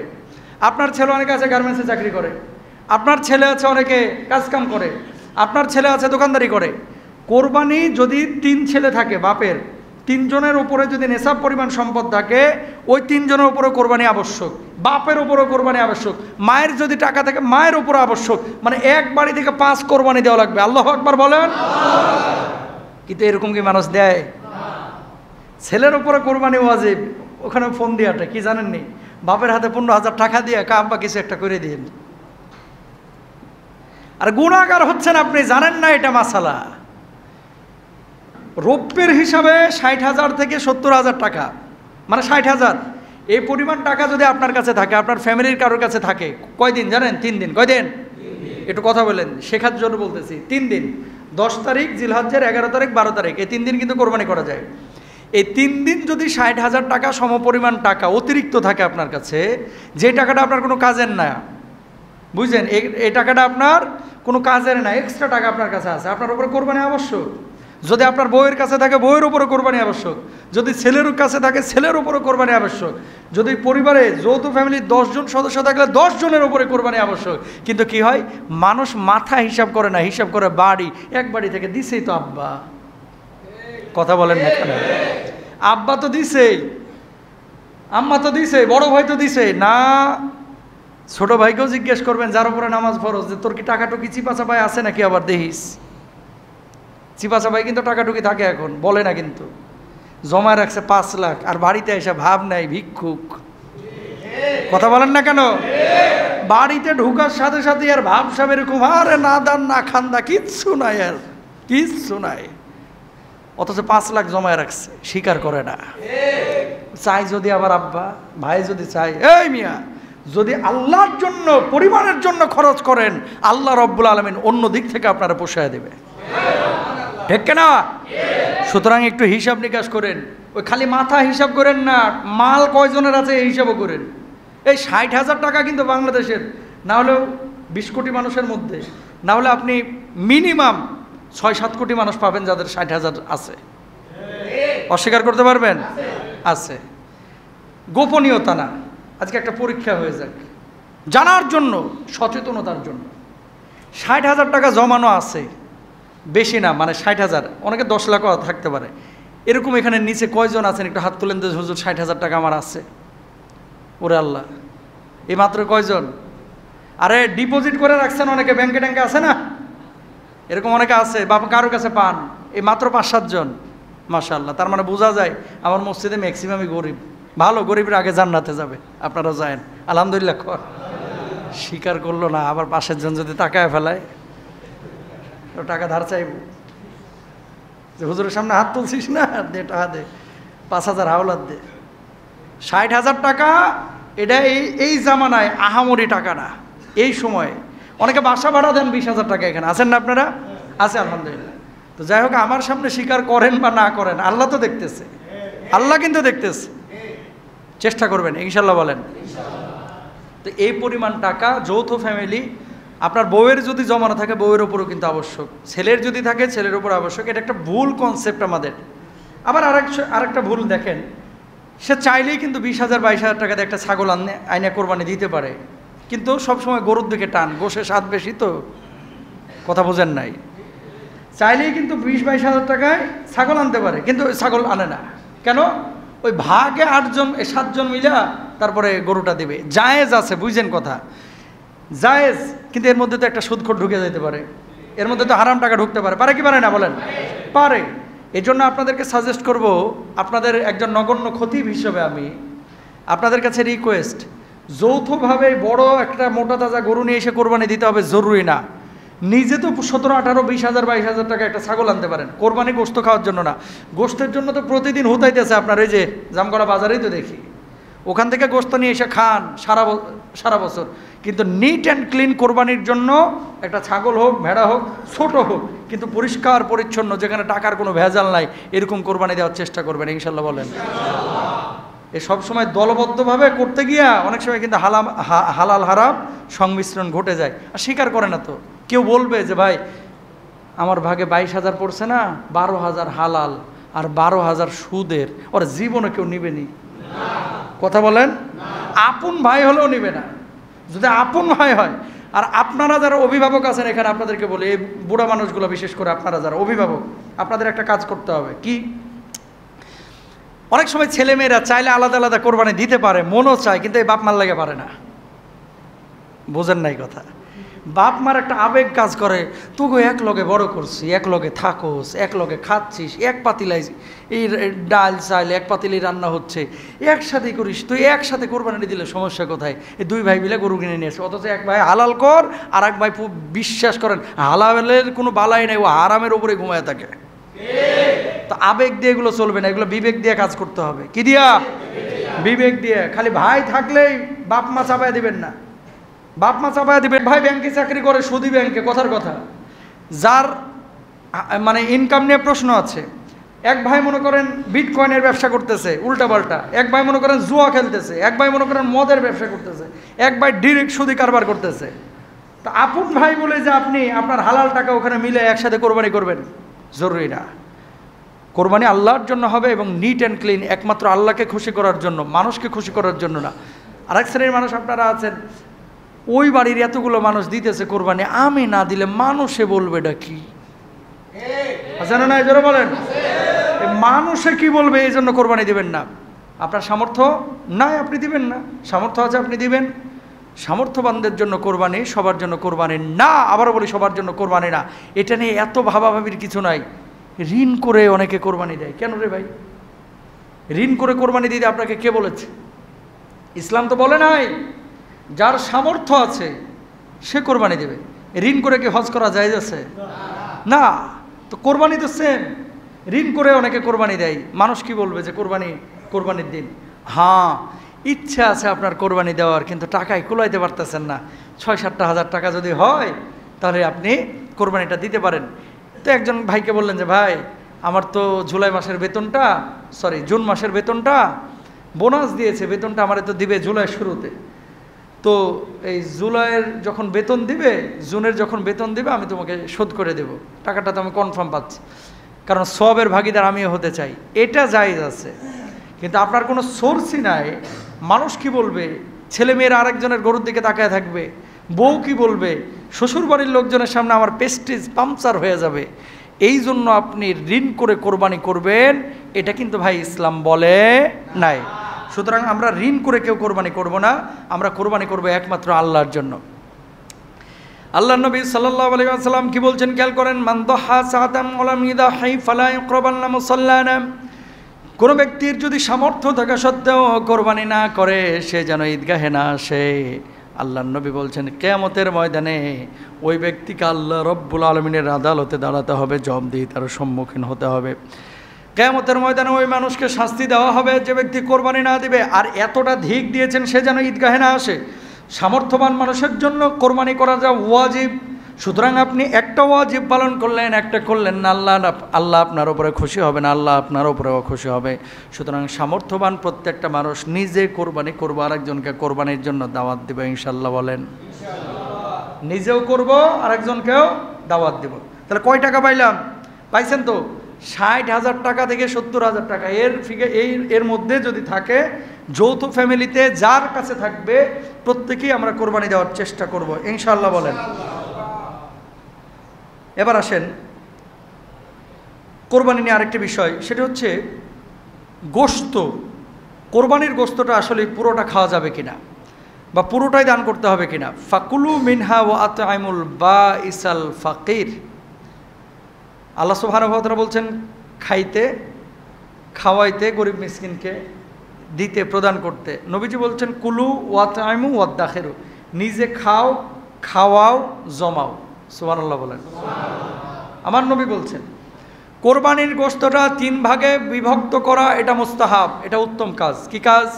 আপনার ছেলে অনেকে আছে গার্মেন্টসে চাকরি করে, আপনার ছেলে আছে অনেকে কাজকাম করে, আপনার ছেলে আছে দোকানদারি করে। কোরবানি যদি 3 ছেলে থাকে বাপের, 3 জনের উপরে যদি নেশাব পরিমাণ সম্পদ থাকে, ওই 3 জনের উপরে কোরবানি আবশ্যক। বাপের উপরেও কোরবানি আবশ্যক, মায়ের যদি টাকা থাকে মায়ের উপরে আবশ্যক। মানে এক বাড়ি থেকে 5 কোরবানি দেওয়া লাগবে। আল্লাহু আকবার বলেন। কিন্তু এরকম কি মানুষ দেয়? ছেলের উপরে কোরবানি ওয়াজিব, ওখানে ফোন দিয়াটা কি জানেননি? বাপের হাতে 15,000 টাকা দিয়ে কাম বা কিছু একটা করে দিন। আর গুনাহগার হচ্ছেন আপনি, জানেন না এটা মাসালা। রৌপ্যের হিসাবে 60,000 থেকে 70,000 টাকা, মানে 60,000, এই পরিমাণ টাকা যদি আপনার কাছে থাকে, আপনার ফ্যামিলির কারোর কাছে থাকে, কয়দিন জানেন? 3 দিন। কয়দিন? একটু কথা বলেন, শেখার জন্য বলতেছি। 3 দিন, 10 তারিখ জিলহজ্জের, 11 তারিখ, 12 তারিখ, এই 3 দিন কিন্তু কোরবানি করা যায়। এই 3 দিন যদি 60,000 টাকা সমপরিমাণ টাকা অতিরিক্ত থাকে আপনার কাছে, যে টাকাটা আপনার কোনো কাজের না, বুঝলেন? এই টাকাটা আপনার কোনো কাজের না, এক্সট্রা টাকা আপনার কাছে আছে, আপনার উপরে কোরবানি আবশ্যক। যদি আপনার বউয়ের কাছে থাকে বউয়ের উপরে কোরবানি আবশ্যক, যদি ছেলের কাছে থাকে ছেলের উপরে কোরবানি আবশ্যক, যদি পরিবারে যৌথ ফ্যামিলির 10 জন সদস্য থাকলে 10 জনের উপরে কোরবানি আবশ্যক। কিন্তু কি হয়, মানুষ মাথা হিসাব করে না, হিসাব করে বাড়ি। এক বাড়ি থেকে দিছেই তো আব্বা, কথা বলেন না কেন? আব্বা তো দিছেই, আম্মা তো দিছে, বড় ভাই তো দিছে না। ছোট ভাইকেও জিজ্ঞেস করবেন যার উপরে নামাজ ফরজ, যে তোর কি টাকাটুকি চিপাচা ভাই আছে নাকি? আবার দেখিস চিপাচা ভাই কিন্তু টাকাটুকি থাকে, এখন বলে না, কিন্তু জমায় রাখছে 5 লাখ, আর বাড়িতে এসে ভাব নাই ভিক্ষুক, কথা বলেন না কেন? বাড়িতে ঢুকার সাথে সাথে আর ভাব সাহেব এরকম, আরে না দান না খান্দা, কিচ্ছু নাই, আর কিচ্ছু নাই। অথচ 5 লাখ জমায় রাখছে, স্বীকার করে না। চাই যদি আবার আব্বা ভাই যদি চাই, এই মিয়া যদি আল্লাহর জন্য পরিবারের জন্য খরচ করেন, আল্লাহ রব্বুল আলামিন অন্য দিক থেকে আপনারা পোষায় দেবে, ঠিক না? সুতরাং একটু হিসাব নিকাশ করেন, ওই খালি মাথা হিসাব করেন না, মাল কয়জনের আছে এই হিসাবও করেন। এই 60,000 টাকা কিন্তু বাংলাদেশের না হলেও 20 কোটি মানুষের মধ্যে, না হলে আপনি মিনিমাম 6-7 কোটি মানুষ পাবেন যাদের 60,000 আছে। অস্বীকার করতে পারবেন? আছে। গোপনীয়তা না, আজকে একটা পরীক্ষা হয়ে যাক জানার জন্য, সচেতনতার জন্য। 60,000 টাকা জমানো আছে, বেশি না, মানে 60,000, অনেকে 10 লাখও থাকতে পারে। এরকম এখানে নিচে কয়জন আছেন একটু হাত তুলেন তো, হুজুর 60,000 টাকা আমার আছে? ওরে আল্লাহ, এই মাত্র কয়জন? আরে ডিপোজিট করে রাখছেন অনেকে, ব্যাংকে ট্যাঙ্কে আছে না, এরকম অনেকে আছে, বাবা কারোর কাছে পান, এই মাত্র 5-7 জন। মাশাআল্লাহ, তার মানে বোঝা যায় আমার মসজিদে ম্যাক্সিমামই গরিব। ভালো, গরিবের আগে জান্নাতে যাবে, আপনারা যায়েন আলহামদুলিল্লাহ। স্বীকার করলো না, আবার পাশের জন যদি টাকায় ফেলায় তো টাকা ধার চাইব, যে হুজুরের সামনে হাত তুলছিস না, দে টাকা দে, 5,000 হাওলাত দে। 60,000 টাকা এটা এই জামানায় আহামরি টাকা না। এই সময়ে অনেকে বাসা ভাড়া দেন 20,000 টাকা, এখানে আছেন না আপনারা? আছে আলহামদুলিল্লাহ। তো যাই হোক, আমার সামনে স্বীকার করেন বা না করেন, আল্লাহ তো দেখতেছে, আল্লাহ কিন্তু দেখতেছে। চেষ্টা করবেন ইনশাল্লাহ, বলেন। তো এই পরিমাণ টাকা যৌথ ফ্যামিলি, আপনার বউয়ের যদি জমানো থাকে বউয়ের উপরও কিন্তু আবশ্যক, ছেলের যদি থাকে ছেলের উপর আবশ্যক। এটা একটা ভুল কনসেপ্ট আমাদের। আবার আরেকটা ভুল দেখেন, সে চাইলেই কিন্তু 20,000 22,000 টাকা দিয়ে একটা ছাগল আইনে কোরবানি দিতে পারে, কিন্তু সবসময় গরুর দিকে টান, গোশে স্বাদ বেশি, তো কথা বোঝেন নাই। চাইলেই কিন্তু 20-22,000 টাকায় ছাগল আনতে পারে, কিন্তু ওই ছাগল আনে না কেন? ওই ভাগে 7 জন মিলা তারপরে গরুটা দেবে। জায়েজ আছে, বুঝছেন কথা, জায়েজ, কিন্তু এর মধ্যে তো একটা সুদখোর ঢুকে যেতে পারে, এর মধ্যে তো হারাম টাকা ঢুকতে পারে, পারে কি পারে না বলেন? পারে। এই জন্য আপনাদেরকে সাজেস্ট করব, আপনাদের একজন নগণ্য খতিব হিসেবে আমি আপনাদের কাছে রিকোয়েস্ট, যৌথভাবে বড় একটা মোটা তাজা গরু নিয়ে এসে কোরবানি দিতে হবে জরুরি না। নিজে তো 17, 18, 20 হাজার 22 হাজার টাকা একটা ছাগল আনতে পারেন, কোরবানি গোশত খাওয়ার জন্য না। গোশতের জন্য তো প্রতিদিন হুতাইতেছে আপনার এই যে জামগড়া বাজারেই তো দেখি, ওখান থেকে গোশত নিয়ে এসে খান সারা বছর। কিন্তু নিট অ্যান্ড ক্লিন কোরবানির জন্য একটা ছাগল হোক, ভেড়া হোক, ছোট হোক, কিন্তু পরিষ্কার পরিচ্ছন্ন, যেখানে টাকার কোনো ভেজাল নাই, এরকম কোরবানি দেওয়ার চেষ্টা করবেন ইনশাল্লাহ বলেন। এ সবসময় দলবদ্ধভাবে করতে গিয়া অনেক সময় কিন্তু হালাল হারাম সংমিশ্রণ ঘটে যায়, আর স্বীকার করে না। তো কেউ বলবে যে ভাই আমার ভাগে 22,000 পড়ছে না, 12,000 হালাল আর 12,000 সুদের, ওর জীবনে কেউ নিবে নি। কথা বলেন, আপন ভাই হলেও নিবে না। যদি আপন ভাই হয়, আর আপনারা যারা অভিভাবক আছেন এখানে, আপনাদেরকে বলি, এই বুড়া মানুষগুলো বিশেষ করে আপনারা যারা অভিভাবক, আপনাদের একটা কাজ করতে হবে। কি? অনেক সময় ছেলেমেয়েরা চাইলে আলাদা আলাদা কোরবানি দিতে পারে, মনও চায়, কিন্তু এই বাপ মার লাগে পারে না। বোঝেন নাই কথা? বাপ মার একটা আবেগ কাজ করে, তোকে এক লগে বড় করছি, এক লগে থাকোস, এক লগে খাচ্ছিস, এক পাতিলাই এই ডাল চাইলে এক পাতিলেই রান্না হচ্ছে, একসাথেই করিস, তুই একসাথে কোরবানি দিলে সমস্যা কোথায়? এই দুই ভাই মিলে গরু কিনে নিয়ে আসে, অথচ এক ভাই হালাল কর, আর এক ভাই বিশ্বাস করেন হালালের কোনো বালাই নেই, ও আরামের উপরে ঘুমায় থাকে। তো আবেগ দিয়ে এগুলো চলবে না, এগুলো বিবেক দিয়ে কাজ করতে হবে। কি দিয়া? বিবেক দিয়ে। খালি ভাই থাকলেই বাপ মা চাপায় দিবেন না, বাপ মা চাপায় দিবেন। ভাই ব্যাংকে চাকরি করে, সুদী ব্যাংকে, কথার কথা, যার মানে ইনকাম নিয়ে প্রশ্ন আছে। এক ভাই মনে করেন বিটকয়েনের ব্যবসা করতেছে উল্টাপাল্টা, এক ভাই মনে করেন জুয়া খেলতেছে, এক ভাই মনে করেন মদের ব্যবসা করতেছে, এক ভাই ডিরেক্ট সুদী কারবার করতেছে। তা আপন ভাই বলে যে আপনি আপনার হালাল টাকা ওখানে মিলে একসাথে কোরবানি করবেন, জরুরি না। কোরবানি আল্লাহর জন্য হবে এবং নিট অ্যান্ড ক্লিন, একমাত্র আল্লাহকে খুশি করার জন্য, মানুষকে খুশি করার জন্য না। আরেক শ্রেণীর মানুষ আপনারা আছেন, ওই বাড়ির এতগুলো মানুষ দিতেছে কোরবানি, আমি না দিলে মানুষে বলবে এটা কি? আচ্ছা না, এই জন্য বলেন, মানুষে কি বলবে, এই জন্য কোরবানি দিবেন না। আপনার সামর্থ্য নাই, আপনি দিবেন না। সামর্থ্য আছে, আপনি দিবেন। সামর্থ্যবানদের জন্য কোরবানি, সবার জন্য কোরবানি না। আবারও বলি, সবার জন্য কোরবানি না। এটা নিয়ে এত ভাবাভাবির কিছু নাই। ঋণ করে অনেকে কোরবানি দেয়, কেন রে ভাই? ঋণ করে কোরবানি দিতে আপনাকে কে বলেছে? ইসলাম তো বলে নাই। যার সামর্থ্য আছে সে কোরবানি দেবে। ঋণ করে কি হজ করা যায় আছে? না। তো কোরবানি তো সেম। ঋণ করে অনেকে কোরবানি দেয়, মানুষ কি বলবে যে কোরবানির দিন? হ্যাঁ, ইচ্ছা আছে আপনার কোরবানি দেওয়ার, কিন্তু টাকায় কুলাইতে পারতেছেন না। 6-7 হাজার টাকা যদি হয় তাহলে আপনি কোরবানিটা দিতে পারেন। তো একজন ভাইকে বললেন যে ভাই, আমার তো জুন মাসের বেতনটা বোনাস দিয়েছে, বেতনটা আমার তো দিবে জুলাই শুরুতে। তো এই জুলাইয়ের যখন বেতন দিবে, জুনের যখন বেতন দিবে, আমি তোমাকে শোধ করে দেব, টাকাটা তো আমি কনফার্ম পাচ্ছি, কারণ সবের ভাগিদার আমিও হতে চাই। এটা জায়েজ আছে, কিন্তু আপনার কোনো সোর্সই নাই। মানুষ কি বলবে? ছেলেমেয়েরা আরেকজনের গরুর দিকে তাকায় থাকবে, বউ কি বলবে, শ্বশুরবাড়ির লোকজনের সামনে আমার প্রেস্টিজ পাংচার হয়ে যাবে। এই জন্য আপনি ঋণ করে কোরবানি করবেন, এটা কিন্তু ভাই ইসলাম বলে নাই। সুতরাং আমরা ঋণ করে কেউ কোরবানি করব না, আমরা কোরবানি করব একমাত্র আল্লাহর জন্য। আল্লাহ নবী সাল্লাল্লাহু আলাইহি ওয়াসাল্লাম কি বলছেন খেয়াল করেন, মান দাহা সাআতাম ওয়া লাম ইয়াদাহি ফালা ইয়াকরাবান্না মুসাল্লানা। কোনো ব্যক্তির যদি সামর্থ্য থাকা সত্ত্বেও কোরবানি না করে, সে যেন ঈদগাহে না আসে। আল্লাহ নবী বলছেন কিয়ামতের ময়দানে ওই ব্যক্তিকে আল্লাহ রব্বুল আলামিনের আদালতে দাঁড়াতে হবে, জবাবদিহি তার সম্মুখীন হতে হবে। কিয়ামতের ময়দানে ওই মানুষকে শাস্তি দেওয়া হবে যে ব্যক্তি কোরবানি না দিবে। আর এতটা ধিক দিয়েছেন সে যেন ঈদগাহে না আসে। সামর্থ্যবান মানুষের জন্য কোরবানি করা যা ওয়াজিব। সুতরাং আপনি একটা ওয়াজিব পালন করলেন, একটা করলেন না, আল্লাহ আপনার উপরে খুশি হবে না, আল্লাহ আপনার উপরেও খুশি হবে। সুতরাং সামর্থ্যবান প্রত্যেকটা মানুষ নিজে কোরবানি করবো, আরেকজনকে কোরবানির জন্য দাওয়াত দেবে ইনশাল্লাহ বলেন। নিজেও করব, আরেকজনকেও দাওয়াত দেব। তাহলে কয় টাকা পাইছেন তো? 60,000 টাকা থেকে 70,000 টাকা, এর মধ্যে যদি থাকে, যৌথ ফ্যামিলিতে যার কাছে থাকবে প্রত্যেকেই আমরা কোরবানি দেওয়ার চেষ্টা করব ইনশাআল্লাহ বলেন। এবার আসেন কোরবানি নিয়ে আরেকটি বিষয়, সেটা হচ্ছে গোশত। কোরবানির গোশতটা আসলে পুরোটা খাওয়া যাবে কিনা, বা পুরোটাই দান করতে হবে কিনা। ফাকুলু মিনহা ওয়া আত'আইমুল বাইসাল ফাকির। আল্লাহ সুবহানাহু ওয়া তাআলা বলছেন খাইতে, খাওয়াইতে, গরিব মিসকিনকে দিতে, প্রদান করতে। নবীজি বলছেন কুলু ওয়াতআইমু ওয়াদ্দাখিরু, নিজে খাও, খাওয়াও, জমাও। সুবহানাল্লাহ বলেন। আমার নবী বলছেন কোরবানির গোশতটা 3 ভাগে বিভক্ত করা এটা মুস্তাহাব, এটা উত্তম কাজ। কি কাজ?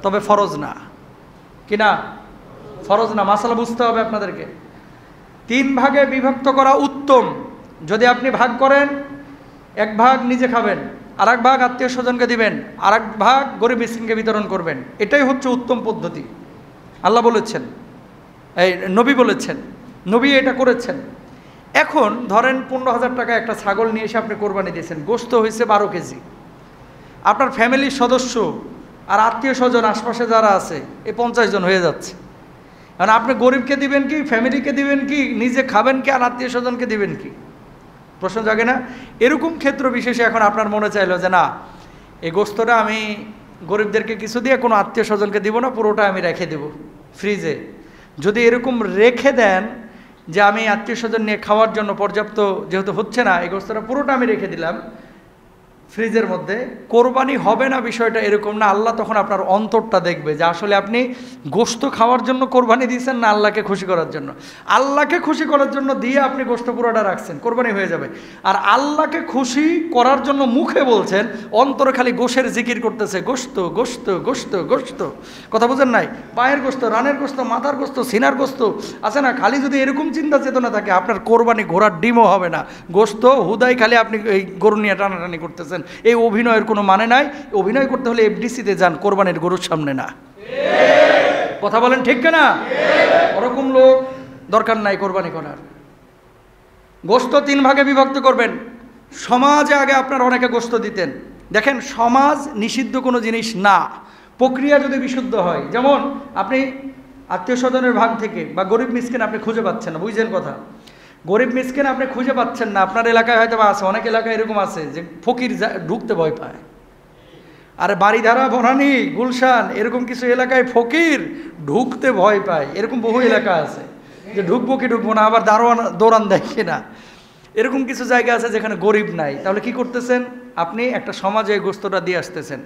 তবে ফরজ না। কি না? ফরজ না। মাসালা বুঝতে হবে আপনাদেরকে। 3 ভাগে বিভক্ত করা উত্তম। যদি আপনি ভাগ করেন, 1 ভাগ নিজে খাবেন, আর 1 ভাগ আত্মীয় স্বজনকে দিবেন, আর 1 ভাগ গরিব মিসকিনকে বিতরণ করবেন, এটাই হচ্ছে উত্তম পদ্ধতি। আল্লাহ বলেছেন, এই নবী বলেছেন, নবী এটা করেছেন। এখন ধরেন 15,000 টাকা একটা ছাগল নিয়ে এসে আপনি কোরবানি দিয়েছেন, গোশত হয়েছে 12 কেজি। আপনার ফ্যামিলির সদস্য আর আত্মীয় স্বজন আশপাশে যারা আছে এই 50 জন হয়ে যাচ্ছে। কারণ আপনি গরিবকে দিবেন কি, ফ্যামিলিকে দিবেন কি, নিজে খাবেন কি, আর আত্মীয় স্বজনকে দিবেন কি? প্রশ্ন জাগে না? এরকম ক্ষেত্র বিশেষে এখন আপনার মনে চাইলো যে না, এই গোশতটা আমি গরিবদেরকে কিছু দিয়ে কোনো আত্মীয় স্বজনকে দিব না, পুরোটা আমি রেখে দেব ফ্রিজে। যদি এরকম রেখে দেন যে আমি আত্মীয় স্বজন নিয়ে খাওয়ার জন্য পর্যাপ্ত যেহেতু হচ্ছে না, এই গোশতটা পুরোটা আমি রেখে দিলাম ফ্রিজের মধ্যে, কোরবানি হবে না বিষয়টা এরকম না। আল্লাহ তখন আপনার অন্তরটা দেখবে যে আসলে আপনি গোশত খাওয়ার জন্য কোরবানি দিয়েছেন না আল্লাহকে খুশি করার জন্য। আল্লাহকে খুশি করার জন্য দিয়ে আপনি গোশত পুরোটা রাখছেন, কোরবানি হয়ে যাবে। আর আল্লাহকে খুশি করার জন্য মুখে বলছেন, অন্তরে খালি গোশের জিকির করতেছে, গোশত গোশত গোশত গোশত। কথা বুঝেন নাই? পায়ের গোশত, রানের গোশত, মাথার গোশত, সিনার গোশত আছে না? খালি যদি এরকম চিন্তা চেতনা থাকে, আপনার কোরবানি ঘোড়ার ডিমও হবে না। গোশত হুদাই খালি আপনি এই গরু নিয়ে টানাটানি করতেছেন। এই অভিনয়ের কোনো মানে নাই। অভিনয় করতে হলে এফডিসিতে যান, কোরবানির গরুর সামনে না। কথা বলেন ঠিক না? ওরকম লোক দরকার নাই কোরবানি করার। গোশত 3 ভাগে বিভক্ত করবেন। সমাজে আগে আপনারা অনেকে গোশত দিতেন। দেখেন, সমাজ নিষিদ্ধ কোনো জিনিস না, প্রক্রিয়া যদি বিশুদ্ধ হয়। যেমন আপনি আত্মীয় স্বজনের ভাগ থেকে বা গরিব মিসকিন আপনি খুঁজে পাচ্ছেন না, বুঝছেন কথা? গরিব মিসকিন আপনি খুঁজে পাচ্ছেন না, আপনার এলাকায় হয়তো আছে, অনেক এলাকায় এরকম আছে যে ফকির ঢুকতে ভয় পায়। আর বাড়িধারা, বনানী, গুলশান এরকম কিছু এলাকায় ফকির ঢুকতে ভয় পায়। এরকম বহু এলাকা আছে যে ঢুকবো কি ঢুকবো না, আবার দৌড়ান দেখে না। এরকম কিছু জায়গা আছে যেখানে গরিব নাই। তাহলে কি করতেছেন? আপনি একটা সমাজে গোশতটা দিয়ে আসতেছেন।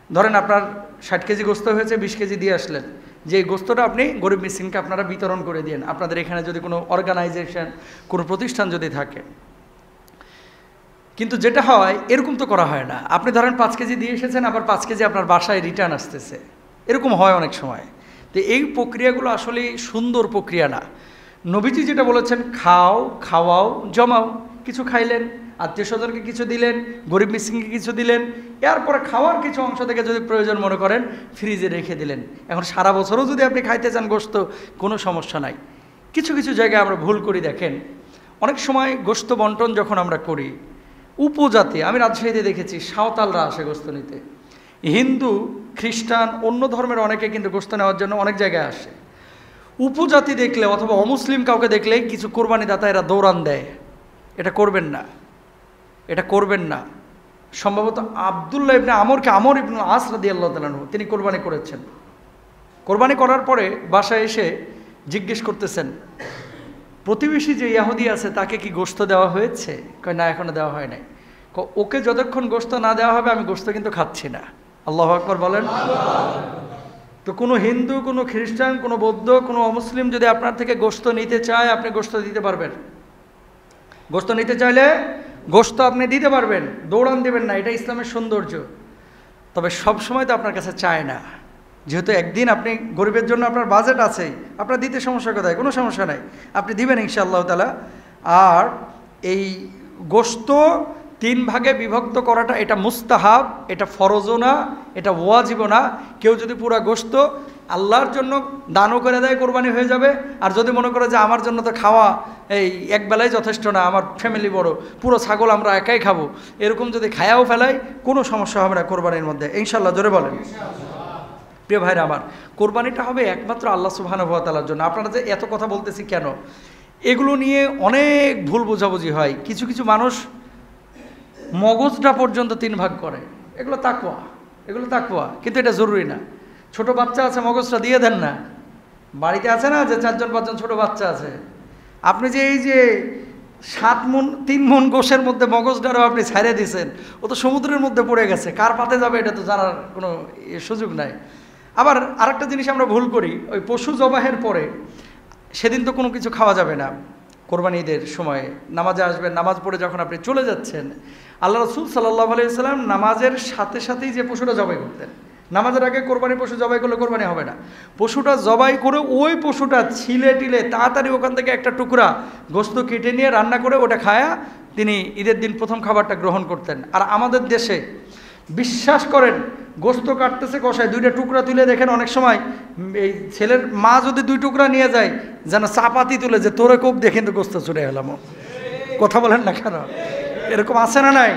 ধরেন আপনার 60 কেজি গোশত হয়েছে, 20 কেজি দিয়ে আসলেন, যে গোশতটা আপনি গরিব মিসকিনকে আপনারা বিতরণ করে দিন। আপনাদের এখানে যদি কোনো অর্গানাইজেশন, কোনো প্রতিষ্ঠান যদি থাকে। কিন্তু যেটা হয়, এরকম তো করা হয় না। আপনি ধরেন 5 কেজি দিয়ে এসেছেন, আবার 5 কেজি আপনার বাসায় রিটার্ন আসতেছে, এরকম হয় অনেক সময়। তো এই প্রক্রিয়াগুলো আসলে সুন্দর প্রক্রিয়া না। নবীজি যেটা বলেছেন, খাও, খাওয়াও, জমাও। কিছু খাইলেন, আত্মীয় স্বজনকে কিছু দিলেন, গরিব মিসকিনকে কিছু দিলেন, এরপরে খাওয়ার কিছু অংশ থেকে যদি প্রয়োজন মনে করেন ফ্রিজে রেখে দিলেন। এখন সারা বছরও যদি আপনি খাইতে চান গোশত, কোনো সমস্যা নাই। কিছু কিছু জায়গায় আমরা ভুল করি। দেখেন, অনেক সময় গোশত বন্টন যখন আমরা করি, উপজাতি, আমি রাজশাহীতে দেখেছি সাঁওতালরা আসে গোশত নিতে, হিন্দু, খ্রিস্টান, অন্য ধর্মের অনেকে কিন্তু গোশত নেওয়ার জন্য অনেক জায়গায় আসে। উপজাতি দেখলে অথবা অমুসলিম কাউকে দেখলেই কিছু কোরবানি দাতা এরা দৌড়ান দেয়। এটা করবেন না, এটা করবেন না। সম্ভবত আব্দুল্লাহ ইবনে আমর ইবনে আস রাদিয়াল্লাহু তাআলা আনহু তিনি কোরবানি করেছেন। কোরবানি করার পরে বাসায় এসে জিজ্ঞেস করতেছেন, প্রতিবেশী যে ইহুদি আছে তাকে কি গোশত দেওয়া হয়েছে? কয় না, এখনো দেওয়া হয় নাই। ওকে যতক্ষণ গোশত না দেওয়া হবে আমি গোশত কিন্তু খাচ্ছি না। আল্লাহু আকবার বলেন। তো কোনো হিন্দু, কোনো খ্রিস্টান, কোনো বৌদ্ধ, কোনো অমুসলিম যদি আপনার থেকে গোশত নিতে চায়, আপনি গোশত দিতে পারবেন। গোশত নিতে চাইলে গোশত আপনি দিতে পারবেন, দৌড়ান দেবেন না। এটা ইসলামের সৌন্দর্য। তবে সব সময় তো আপনার কাছে চায় না। যেহেতু একদিন আপনি গরিবের জন্য আপনার বাজেট আছে, আপনার দিতে সমস্যা কোথায়? কোনো সমস্যা নাই, আপনি দিবেন ইনশাআল্লাহ তাআলা। আর এই গোশত 3 ভাগে বিভক্ত করাটা এটা মুস্তাহাব, এটা ফরজও না, এটা ওয়াজিবও না। কেউ যদি পুরা গোশত আল্লাহর জন্য দানও করে দেয়, কোরবানি হয়ে যাবে। আর যদি মনে করে যে আমার জন্য তো খাওয়া এই একবেলায় যথেষ্ট না, আমার ফ্যামিলি বড়, পুরো ছাগল আমরা একাই খাবো, এরকম যদি খায়াও ফেলাই, কোনো সমস্যা হবে না কোরবানির মধ্যে ইনশাআল্লাহ। জোরে বলেন। প্রিয় ভাইরা আমার, কোরবানিটা হবে একমাত্র আল্লাহ সুবহানাহু ওয়া তাআলার জন্য। আপনারা যে এত কথা বলতেছি কেন, এগুলো নিয়ে অনেক ভুল বোঝাবুঝি হয়। কিছু কিছু মানুষ মগজটা পর্যন্ত 3 ভাগ করে। এগুলো তাকওয়া, কিন্তু এটা জরুরি না। ছোট বাচ্চা আছে, মগজটা দিয়ে দেন না। বাড়িতে আছে না যে 4-5জন ছোট বাচ্চা আছে, আপনি যে এই যে 3 মণ গোশের মধ্যে মগজটারও আপনি ছাড়ে দিয়েছেন, ও তো সমুদ্রের মধ্যে পড়ে গেছে, কার পাতে যাবে এটা তো জানার কোনো সুযোগ নাই। আবার আরেকটা জিনিস আমরা ভুল করি, ওই পশু জবাহের পরে সেদিন তো কোনো কিছু খাওয়া যাবে না। কোরবানি ঈদের সময়ে নামাজে আসবেন, নামাজ পড়ে যখন আপনি চলে যাচ্ছেন, আল্লাহ রাসূল সাল্লাল্লাহু আলাইহি ওয়াসাল্লাম নামাজের সাথে সাথেই যে পশুটা জবাই করতেন, নামাজের আগে কোরবানি পশু জবাই করলে কোরবানি হবে না। পশুটা জবাই করে ওই পশুটা ছিলে টিলে তাড়াতাড়ি ওখান থেকে একটা টুকরা গোস্ত কেটে নিয়ে রান্না করে ওটা খায়া তিনি ঈদের দিন প্রথম খাবারটা গ্রহণ করতেন। আর আমাদের দেশে বিশ্বাস করেন, গোস্ত কাটতেছে কষায়, দুইটা টুকরা তুলে দেখেন অনেক সময় এই ছেলের মা যদি দুই টুকরা নিয়ে যায় যেন চাপাতি তুলে যে তোরে কোপ দিয়ে কিন্তু গোস্ত চুরে এলাম। কথা বলেন না কেন? এরকম আছে না নাই?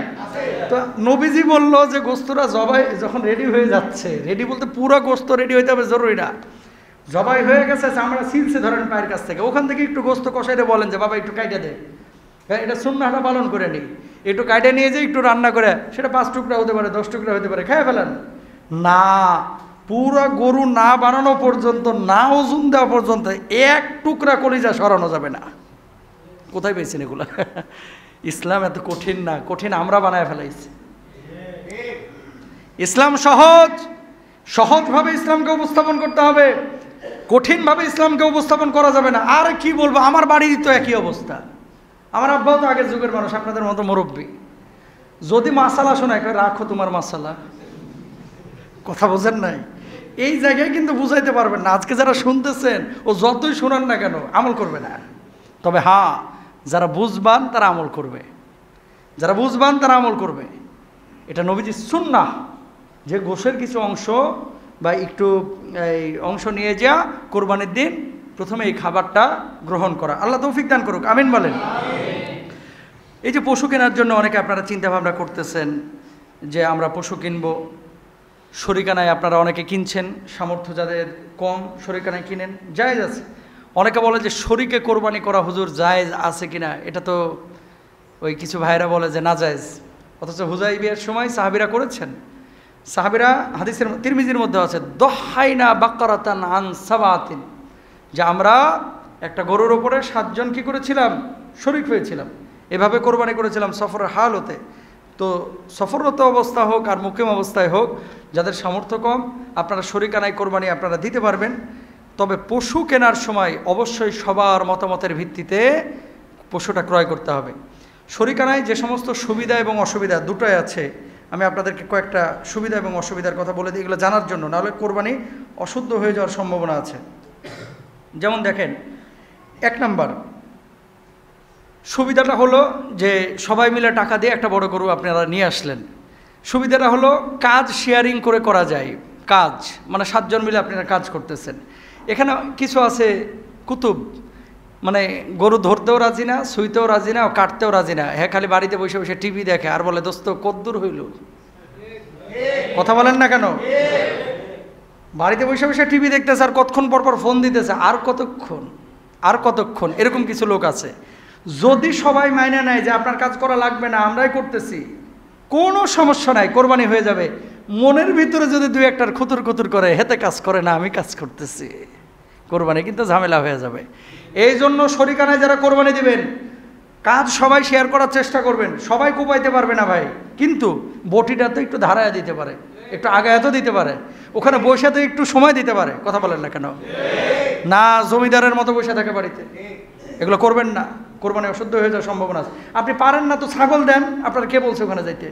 তো নবীজি বলল যে গোস্তরা জবাই যখন রেডি হয়ে যাচ্ছে, রেডি বলতে পুরো গোস্ত রেডি হইতে হবে জরুরি না, জবাই হয়ে গেছে চামড়া ছিলছে ধরেন পায়ের কাছ থেকে, ওখান থেকে একটু গোস্ত কষাইতে বলেন যে বাবা একটু কাইটা দে, হ্যাঁ এটা সুন্নাহটা পালন করে নিই, একটু কাইটা নিয়ে যে একটু রান্না করে, সেটা 5 টুকরা হতে পারে 10 টুকরা হতে পারে, খেয়ে ফেলেন না। পুরো গরু না বানানো পর্যন্ত, না ওজন দেওয়া পর্যন্ত এক টুকরা কলিজা সরানো যাবে না। কোথায় পেয়েছেন এগুলা? ইসলাম এত কঠিন না, কঠিন আমরা বানায় ফেলাইছি। ইসলাম সহজ, সহজভাবে ইসলামকে উপস্থাপন করতে হবে, কঠিনভাবে ইসলামকে উপস্থাপন করা যাবে না। আর কি বলবো, আমার বাড়ির তো একই অবস্থা। আমার আব্বাও তো আগের যুগের মানুষ, আপনাদের মতো মুরব্বী। যদি মাসালা শোনায় রাখো তোমার মাসালা, কথা বোঝেন নাই? এই জায়গায় কিন্তু বুঝাইতে পারবেন না। আজকে যারা শুনতেছেন ও যতই শোনান না কেন আমল করবে না। তবে হ্যাঁ, যারা বুঝবান তারা আমল করবে, যারা বুঝবান তারা আমল করবে। এটা নবীজির সুন্নাহ যে গোশের কিছু অংশ বা একটু এই অংশ নিয়ে যা কোরবানির দিন প্রথমে এই খাবারটা গ্রহণ করা। আল্লাহ তৌফিক দান করুক, আমিন বলেন। এই যে পশু কেনার জন্য অনেকে আপনারা চিন্তা ভাবনা করতেছেন যে আমরা পশু কিনবো, শরিকানায় আপনারা অনেকে কিনছেন, সামর্থ্য যাদের কম শরিকানায় কিনেন, জায়েজ আছে। অনেকে বলে যে শরিকে কোরবানি করা হুজুর জায়েজ আছে কিনা, এটা তো ওই কিছু ভাইরা বলে যে না জায়েজ, অথচ হুদাইবিয়ার সময় সাহাবিরা করেছেন। সাহাবিরা হাদিসের তিরমিজির মধ্যে আছে দহাইনা বাকারাতান আন সাবাতিন, যে আমরা একটা গরুর ওপরে 7 জন কি করেছিলাম, শরিক হয়েছিলাম, এভাবে কোরবানি করেছিলাম সফরের হাল হতে। তো সফররত অবস্থা হোক আর মুকিম অবস্থায় হোক, যাদের সামর্থ্য কম আপনারা শরিকানায় কোরবানি আপনারা দিতে পারবেন। তবে পশু কেনার সময় অবশ্যই সবার মতামতের ভিত্তিতে পশুটা ক্রয় করতে হবে। শরিকানায় যে সমস্ত সুবিধা এবং অসুবিধা দুটোই আছে, আমি আপনাদেরকে কয়েকটা সুবিধা এবং অসুবিধার কথা বলে দিই, এগুলো জানার জন্য, নাহলে কোরবানি অশুদ্ধ হয়ে যাওয়ার সম্ভাবনা আছে। যেমন দেখেন, 1 নাম্বার সুবিধাটা হলো যে সবাই মিলে টাকা দিয়ে একটা বড় গরু আপনারা নিয়ে আসলেন। সুবিধাটা হলো কাজ শেয়ারিং করে করা যায়, কাজ মানে 7 জন মিলে আপনারা কাজ করতেছেন। এখানে কিছু আছে কুতুব, মানে গরু ধরতেও রাজি না, শুইতেও রাজি না, কাটতেও রাজি না, হ্যাঁ খালি বাড়িতে বসে বসে টিভি দেখে আর বলে দোস্ত কদ্দূর হইল। কথা বলেন না কেন? বাড়িতে বসে বসে টিভি দেখতেছে আর কতক্ষণ পরপর ফোন দিতেছে, আর কতক্ষণ আর কতক্ষণ, এরকম কিছু লোক আছে। যদি সবাই মাইনে নেয় যে আপনার কাজ করা লাগবে না, আমরাই করতেছি, কোনো সমস্যা নাই, কোরবানি হয়ে যাবে। মনের ভিতরে যদি 2-1টার খুতুর খুতুর করে, হেতে কাজ করে না আমি কাজ করতেছি, কোরবানি কিন্তু ঝামেলা হয়ে যাবে। এই জন্য শরিকানায় যারা কোরবানি দিবেন, কাজ সবাই শেয়ার করার চেষ্টা করবেন। সবাই কোপাইতে পারবে না ভাই, কিন্তু বটিটা তো একটু ধারায় দিতে পারে, একটু আগায় তো দিতে পারে, ওখানে বসে তো একটু সময় দিতে পারে। কথা বলেন না কেন? না জমিদারের মতো বসে থাকে বাড়িতে, এগুলো করবেন না, কোরবানি অশুদ্ধ হয়ে যাওয়ার সম্ভাবনা আছে। আপনি পারেন না তো ছাগল দেন, আপনার কে বলছে ওখানে যাইতে?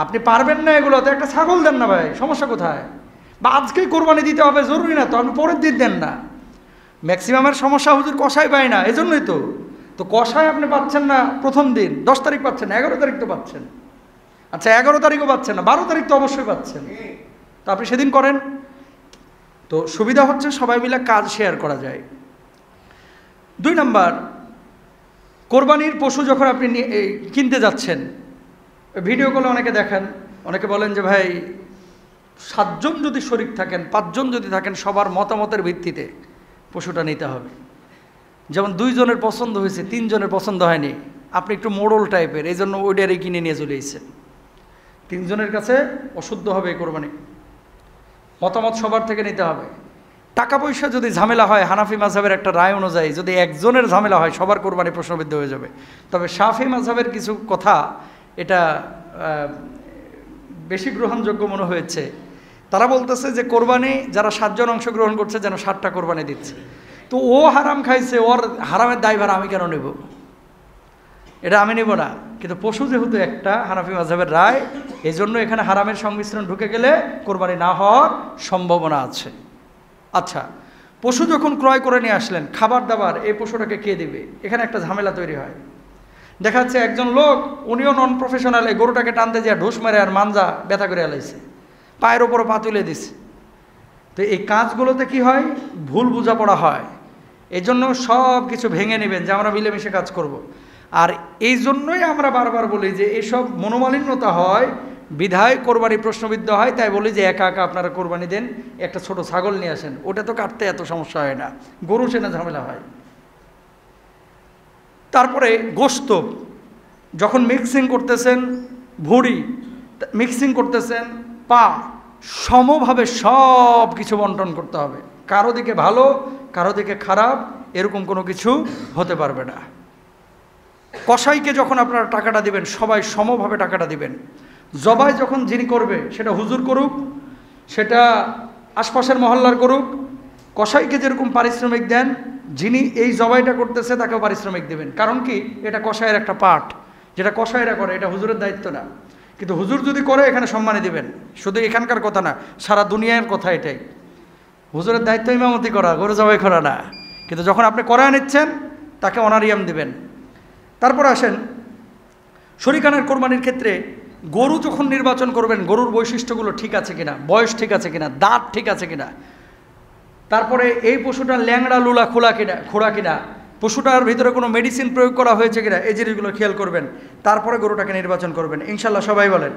আপনি পারবেন না এগুলো, তো একটা ছাগল দেন না ভাই, সমস্যা কোথায়? বা আজকেই কোরবানি দিতে হবে জরুরি না তো, আপনি পরের দিন দেন না। ম্যাক্সিমামের সমস্যা হুজুর কষাই পায় না, এজন্যই তো কষাই আপনি পাচ্ছেন না প্রথম দিন, 10 তারিখ পাচ্ছেন না, 11 তারিখ তো পাচ্ছেন। আচ্ছা 11 তারিখও পাচ্ছেন না, 12 তারিখ তো অবশ্যই পাচ্ছেন, তো আপনি সেদিন করেন। তো সুবিধা হচ্ছে সবাই মিলে কাজ শেয়ার করা যায়। 2 নাম্বার, কোরবানির পশু যখন আপনি কিনতে যাচ্ছেন, ভিডিও কলে অনেকে দেখেন, অনেকে বলেন যে ভাই 7 জন যদি শরিক থাকেন, 5 জন যদি থাকেন, সবার মতামতের ভিত্তিতে পশুটা নিতে হবে। যেমন 2 জনের পছন্দ হয়েছে, 3 জনের পছন্দ হয়নি, আপনি একটু মোড়ল টাইপের, এই জন্য ওইটারই কিনে নিয়ে চলে এসেছেন। 3 জনের কাছে অশুদ্ধ হবে এই কোরবানি, মতামত সবার থেকে নিতে হবে। টাকা পয়সা যদি ঝামেলা হয়, হানাফি মাযহাবের একটা রায় অনুযায়ী যদি 1 জনের ঝামেলা হয়, সবার কোরবানি প্রশ্নবিদ্ধ হয়ে যাবে। তবে শাফি মাযহাবের কিছু কথা এটা বেশি গ্রহণযোগ্য মনে হয়েছে। তারা বলতেছে যে কোরবানি যারা 7 জন অংশগ্রহণ করছে যেন 7টা কোরবানি দিচ্ছে। তো ও হারাম খাইছে, ওর হারামের দায়ভার আমি কেন নেব? এটা আমি নেব না। কিন্তু পশু যেহেতু একটা, হানাফি মাযহাবের রায়, এই জন্য এখানে হারামের সংমিশ্রণ ঢুকে গেলে কোরবানি না হওয়ার সম্ভাবনা আছে। আচ্ছা, পশু যখন ক্রয় করে নিয়ে আসলেন, খাবার দাবার এই পশুটাকে কে দেবে? এখানে একটা ঝামেলা তৈরি হয়। দেখা যাচ্ছে একজন লোক, উনিও নন প্রফেশনাল, এই গরুটাকে টানতে যায় ঢুস মেরে আর মাঞ্জা ব্যথা করে এলাইছে, পায়ের ওপরও পা তুলে দিছে। তো এই কাজগুলোতে কি হয়? ভুল বোঝাপড়া হয়। এই জন্য সব কিছু ভেঙে নেবেন যে আমরা মিলেমিশে কাজ করব। আর এই জন্যই আমরা বারবার বলি যে এসব মনোমালিন্যতা হয়, বিধায় কোরবানি প্রশ্নবিদ্ধ হয়। তাই বলি যে একা একা আপনারা কোরবানি দেন, একটা ছোট ছাগল নিয়ে আসেন, ওটা তো কাটতে এত সমস্যা হয় না, গরু সেনা ঝামেলা হয়। তারপরে গোশত যখন মিক্সিং করতেছেন, ভুঁড়ি মিক্সিং করতেছেন, পা, সমভাবে সব কিছু বন্টন করতে হবে। কারো দিকে ভালো, কারো দিকে খারাপ, এরকম কোনো কিছু হতে পারবে না। কসাইকে যখন আপনারা টাকাটা দিবেন, সবাই সমভাবে টাকাটা দিবেন। জবাই যখন যিনি করবে, সেটা হুজুর করুক, সেটা আশপাশের মহল্লার করুক, কসাইকে যেরকম পারিশ্রমিক দেন, যিনি এই জবাইটা করতেছে তাকেও পারিশ্রমিক দেবেন। কারণ কি? এটা কসাইয়ের একটা পাঠ, যেটা কসাইরা করে, এটা হুজুরের দায়িত্ব না। কিন্তু হুজুর যদি করে, এখানে সম্মানে দিবেন। শুধু এখানকার কথা না, সারা দুনিয়ার কথা এটাই। হুজুরের দায়িত্ব ইমামতি করা, গরু জবাই করা না। কিন্তু যখন আপনি করায় নিচ্ছেন, তাকে অনারিয়াম দিবেন। তারপর আসেন শরীকানের কোরবানির ক্ষেত্রে, গরু যখন নির্বাচন করবেন, গরুর বৈশিষ্ট্যগুলো ঠিক আছে কিনা, বয়স ঠিক আছে কিনা, দাঁত ঠিক আছে কিনা, তারপরে এই পশুটা ল্যাংড়া লুলা খোলা কিনা, পশুটার ভিতরে কোনো মেডিসিন প্রয়োগ করা হয়েছে কিনা, এই জিনিসগুলো খেয়াল করবেন। তারপরে গরুটাকে নির্বাচন করবেন, ইনশাল্লাহ। সবাই বলেন।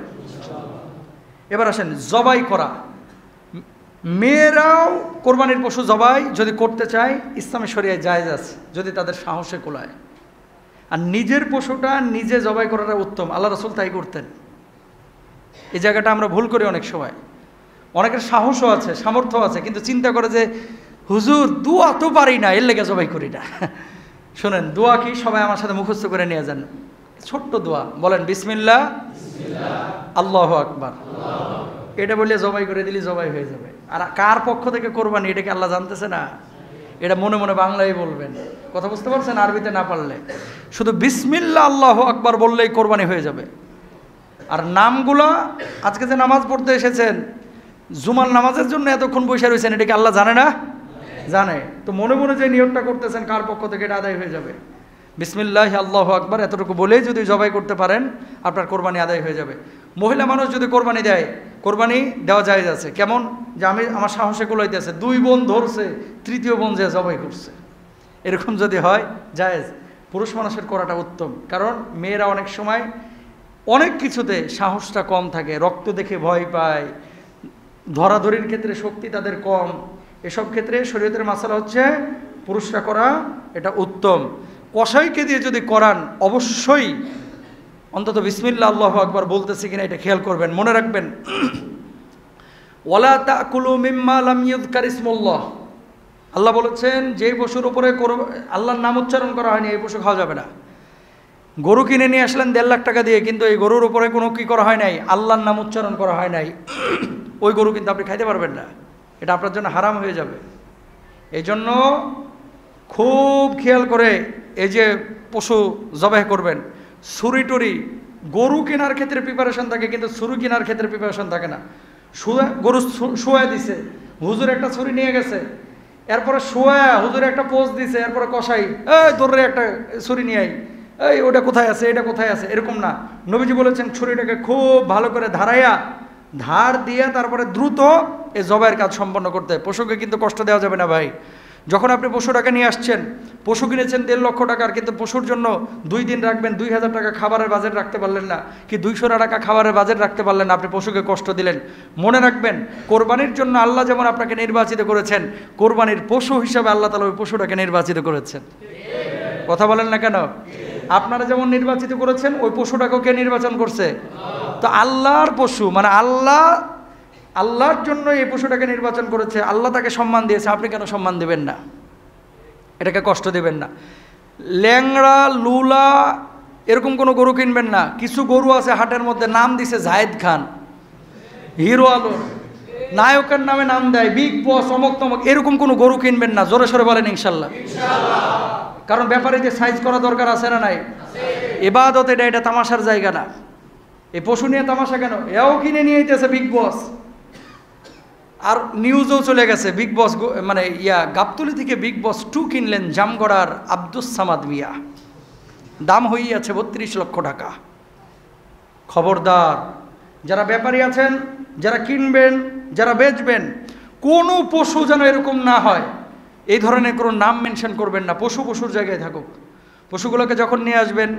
এবার আসেন জবাই করা। মেয়েরাও কোরবানির পশু জবাই যদি করতে চায়, ইসলামী শরিয়ায় জায়েজ আছে, যদি তাদের সাহসে কোলায়। আর নিজের পশুটা নিজে জবাই করাটা উত্তম। আল্লাহ রাসূল তাই করতেন। এই জায়গাটা আমরা ভুল করি অনেক সময়। অনেকের সাহসও আছে, সামর্থ্য আছে, কিন্তু চিন্তা করে যে হুজুর দোয়া তো পারি না, এর লেগে জবাই করি না। শোনেন, দোয়া কি? সবাই আমার সাথে মুখস্থ করে নিয়ে যান। ছোট্ট দোয়া বলেন, বিসমিল্লাহ আল্লাহু আকবার। এটা বলে জবাই করে দিলে জবাই হয়ে যাবে। আর কার পক্ষ থেকে কোরবানি, এটা কি আল্লাহ জানতেছে না? এটা মনে মনে বাংলায় বলবেন। কথা বুঝতে পারছেন? আরবিতে না পারলে শুধু বিসমিল্লাহ আল্লাহু আকবার বললেই কোরবানি হয়ে যাবে। আর নামগুলা, আজকে যে নামাজ পড়তে এসেছেন, জুমার নামাজের জন্য এতক্ষণ বসে রয়েছেন, এটা কি আল্লাহ জানে না? জানে। তো মনে মনে যে নিয়তটা করতেছেন কার পক্ষ থেকে, এটা আদায় হয়ে যাবে। বিসমিল্লাহ আল্লাহু আকবার এতটুকু বলেই যদি জবাই করতে পারেন, আপনার কোরবানি আদায় হয়ে যাবে। মহিলা মানুষ যদি কোরবানি দেয়, কোরবানি দেওয়া জায়েজ আছে। কেমন? যে আমার সাহসে কুলাইতেছে, 2 বোন ধরছে, 3য় বোন যে জবাই করছে, এরকম যদি হয় জায়েজ। পুরুষ মানুষের করাটা উত্তম। কারণ মেয়েরা অনেক সময় অনেক কিছুতে সাহসটা কম থাকে, রক্ত দেখে ভয় পায়, ধরাধরির ক্ষেত্রে শক্তি তাদের কম। এসব ক্ষেত্রে শরীয়তের মাসালা হচ্ছে পুরুষরা করা এটা উত্তম। কসাইকে দিয়ে যদি করান, অবশ্যই অন্তত বিসমিল্লাহ আল্লাহু আকবার বলতেছি কিনা এটা খেয়াল করবেন। মনে রাখবেন, ওয়ালা তাকুলু মিম্মা লাম ইউযকার ইসমুল্লাহ। আল্লাহ বলেছেন, যেই পশুর উপরে আল্লাহর নাম উচ্চারণ করা হয়নি, এই পশু খাওয়া যাবে না। গরু কিনে নিয়ে আসলেন 1.5 লাখ টাকা দিয়ে, কিন্তু এই গরুর উপরে কোনো কি করা হয় নাই, আল্লাহর নাম উচ্চারণ করা হয় নাই, ওই গরু কিন্তু আপনি খাইতে পারবেন না। এটা আপনার জন্য হারাম হয়ে যাবে। এই জন্য খুব খেয়াল করে এই যে পশু জবাই করবেন। ছুরি টুরি, গরু কেনার ক্ষেত্রে প্রিপারেশন থাকে, কিন্তু ছুরি কেনার ক্ষেত্রে প্রিপারেশন থাকে না। গরু শোয়া দিছে, হুজুর একটা ছুরি নিয়ে গেছে, এরপরে শোয়া হুজুর একটা পোজ দিছে, এরপরে কষাই এই দৌড়ে একটা ছুরি নিয়ে আই, এই ওটা কোথায় আছে, এটা কোথায় আছে, এরকম না। নবীজি বলেছেন ছুরিটাকে খুব ভালো করে ধার দিয়ে তারপরে দ্রুত এই জবাইয়ের কাজ সম্পন্ন করতে। পশুকে কিন্তু কষ্ট দেওয়া যাবে না ভাই। যখন আপনি পশুটাকে নিয়ে আসছেন, পশু কিনেছেন 1.5 লক্ষ টাকার, কিন্তু পশুর জন্য 2 দিন রাখবেন, 2000 টাকা খাবারের বাজেট রাখতে পারলেন না, কি 200 টাকা খাবারের বাজেট রাখতে পারলেন না, আপনি পশুকে কষ্ট দিলেন। মনে রাখবেন, কোরবানির জন্য আল্লাহ যেমন আপনাকে নির্বাচিত করেছেন, কোরবানির পশু হিসাবে আল্লাহ তাআলা ওই পশুটাকে নির্বাচিত করেছেন। কথা বলেন না কেন? আপনারা যেমন নির্বাচিত করেছেন, ওই পশুটাকেও কে নির্বাচন করছে? তো আল্লাহর পশু, মানে আল্লাহর জন্য এই পশুটাকে নির্বাচন করেছে, আল্লাহ তাকে সম্মান দিয়েছে, আপনি কেন সম্মান দেবেন না? এটাকে কষ্ট দেবেন না। ল্যাংড়া লুলা এরকম কোনো গরু কিনবেন না। কিছু গরু আছে হাটের মধ্যে, নাম দিছে জায়েদ খান, হিরো আলম, নায়কের নামে নাম দেয়, বিগ বস, অমক তমক, এরকম কোনো গরু কিনবেন না। জোরে সোরে বলেন ইনশাল্লাহ। কারণ ব্যাপারীদের সাইজ করা দরকার আছে না নাই? ইবাদত এটা তামাশার জায়গা না। এই পশু নিয়ে তামাশা কেন? এও কিনে নিয়ে যেতেছে বিগ বস, আর নিউজও চলে গেছে বিগ বস মানে গাবতলী থেকে বিগ বস 2 কিনলেন জামগড়ার আব্দুস সামাদ মিয়া, দাম হইয়াছে 32 লক্ষ টাকা। খবরদার যারা ব্যাপারী আছেন, যারা কিনবেন, যারা বেচবেন, কোনো পশু যেন এরকম না হয়, এই ধরনের কোনো নাম মেনশন করবেন না। পশু পশুর জায়গায় থাকুক। পশুগুলোকে যখন নিয়ে আসবেন,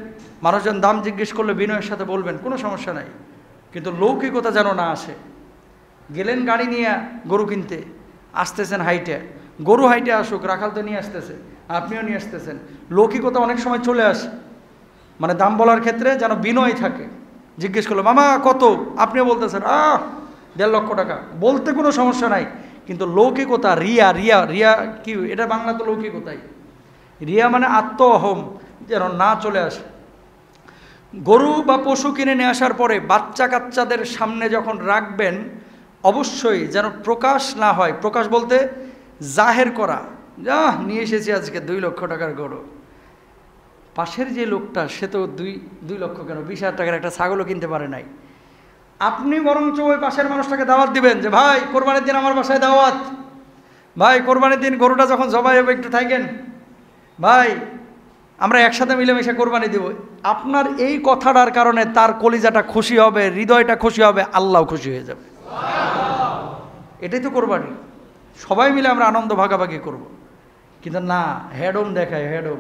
মানুষজন দাম জিজ্ঞেস করলে বিনয়ের সাথে বলবেন, কোনো সমস্যা নাই, কিন্তু লৌকিকতা যেন না আসে। গেলেন গাড়ি নিয়ে গরু কিনতে, আসতেছেন হাইটে, গরু হাইটে আসুক, রাখাল তো নিয়ে আসতেছে, আপনিও নিয়ে আসতেছেন, লৌকিকতা অনেক সময় চলে আসে। মানে দাম বলার ক্ষেত্রে যেন বিনয় থাকে। জিজ্ঞেস করলো মামা কত, আপনিও বলতেছেন 1.5 লক্ষ টাকা, বলতে কোনো সমস্যা নাই, কিন্তু লৌকিকতা, রিয়া রিয়া রিয়া কি, এটা বাংলা তো লৌকিকতাই। রিয়া মানে আত্ম অহম যেন না চলে আসে। গরু বা পশু কিনে নিয়ে আসার পরে বাচ্চা কাচ্চাদের সামনে যখন রাখবেন, অবশ্যই যেন প্রকাশ না হয়। প্রকাশ বলতে জাহের করা, নিয়ে এসেছি আজকে 2 লক্ষ টাকার গরু। পাশের যে লোকটা সে তো 2 লক্ষ কেন, 20,000 টাকার একটা ছাগলও কিনতে পারে নাই। আপনি বরঞ্চ ওই পাশের মানুষটাকে দাওয়াত দিবেন যে ভাই কোরবানির দিন আমার বাসায় দাওয়াত, ভাই কোরবানির দিন গরুটা যখন জবাই হবে একটু থাকেন, ভাই আমরা একসাথে মিলেমিশে কোরবানি দেব। আপনার এই কথাটার কারণে তার কলিজাটা খুশি হবে, হৃদয়টা খুশি হবে, আল্লাহ খুশি হয়ে যাবে। এটাই তো কোরবানি, সবাই মিলে আমরা আনন্দ ভাগাভাগি করব। কিন্তু না, হেডম দেখায়, হেডম